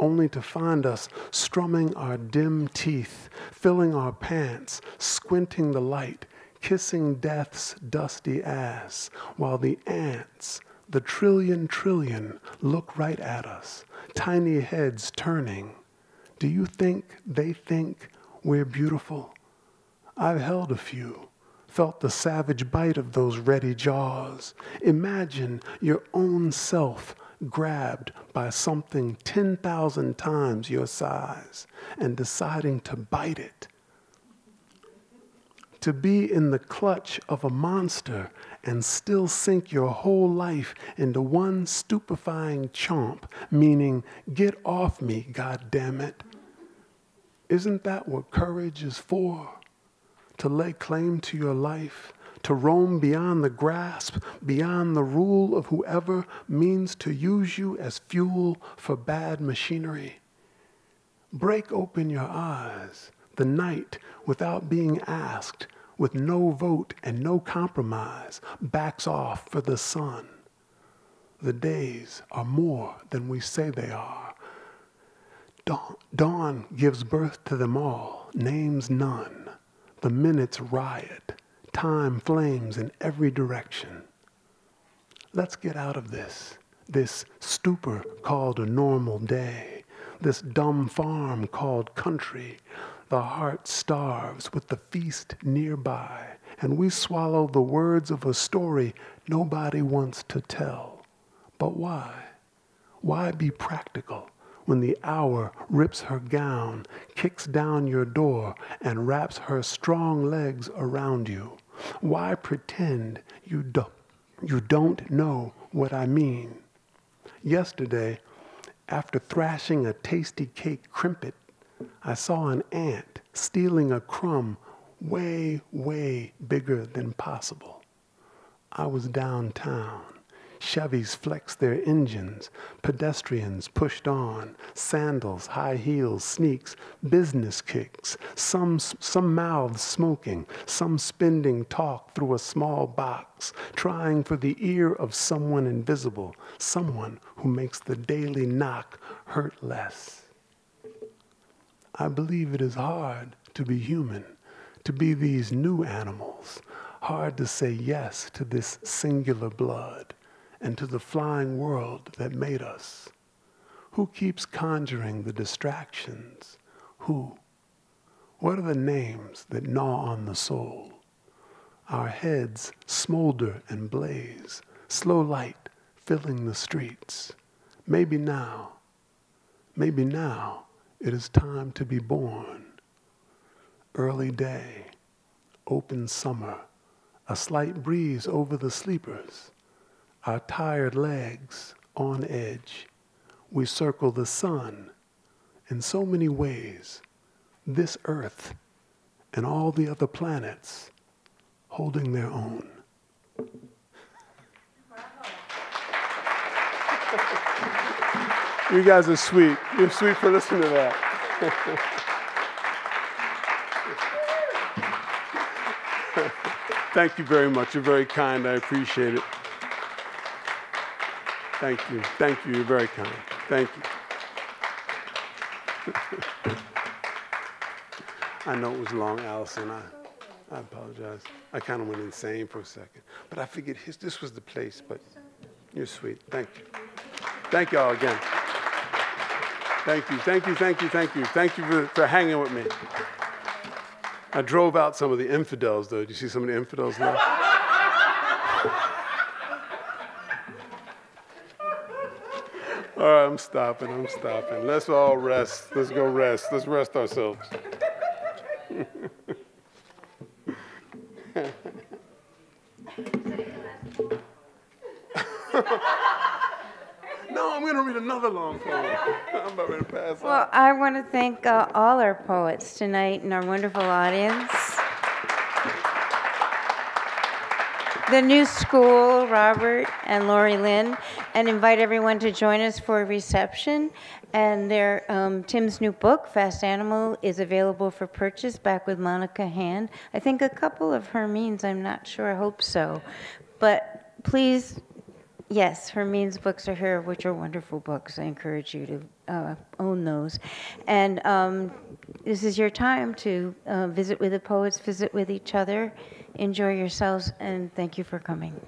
only to find us strumming our dim teeth, filling our pants, squinting the light, kissing death's dusty ass, while the ants, the trillion, look right at us, tiny heads turning. Do you think they think we're beautiful? I've held a few, felt the savage bite of those ready jaws. Imagine your own self grabbed by something 10,000 times your size and deciding to bite it. To be in the clutch of a monster and still sink your whole life into one stupefying chomp, meaning, get off me, goddammit. Isn't that what courage is for? To lay claim to your life, to roam beyond the grasp, beyond the rule of whoever means to use you as fuel for bad machinery. Break open your eyes, the night, without being asked, with no vote and no compromise, backs off for the sun. The days are more than we say they are. Dawn gives birth to them all, names none. The minutes riot, time flames in every direction. Let's get out of this stupor called a normal day, this dumb farm called country. The heart starves with the feast nearby, and we swallow the words of a story nobody wants to tell. But why? Why be practical when the hour rips her gown, kicks down your door, and wraps her strong legs around you? Why pretend you don't know what I mean? Yesterday, after thrashing a tasty cake crimpet, I saw an ant stealing a crumb way, way bigger than possible. I was downtown. Chevys flexed their engines, pedestrians pushed on, sandals, high heels, sneaks, business kicks, some mouths smoking, some spending talk through a small box, trying for the ear of someone invisible, someone who makes the daily knock hurt less. I believe it is hard to be human, to be these new animals, hard to say yes to this singular blood and to the flying world that made us. Who keeps conjuring the distractions? Who? What are the names that gnaw on the soul? Our heads smolder and blaze, slow light filling the streets. Maybe now, it is time to be born. Early day, open summer, a slight breeze over the sleepers, our tired legs on edge. We circle the sun in so many ways, this earth and all the other planets holding their own. You guys are sweet. You're sweet for listening to that. Thank you very much. You're very kind. I appreciate it. Thank you. Thank you. You're very kind. Thank you. I know it was long, Allison. I apologize. I kind of went insane for a second. But I figured this was the place. But you're sweet. Thank you. Thank you all again. Thank you, thank you, thank you, thank you. Thank you for hanging with me. I drove out some of the infidels, though. Did you see some of the infidels now? All right, I'm stopping. Let's all rest. Let's go rest. Let's rest ourselves. No, I'm going to read another long poem. I'm about ready to pass out. Well, I want to thank all our poets tonight and our wonderful audience. The new school, Robert and Lori Lynn, and invite everyone to join us for a reception. And Tim's new book, Fast Animal, is available for purchase back with Monica Hand. I think a couple of Hermines, I'm not sure, I hope so. But please, yes, Hermine's books are here, which are wonderful books. I encourage you to own those. And this is your time to visit with the poets, visit with each other, enjoy yourselves, and thank you for coming.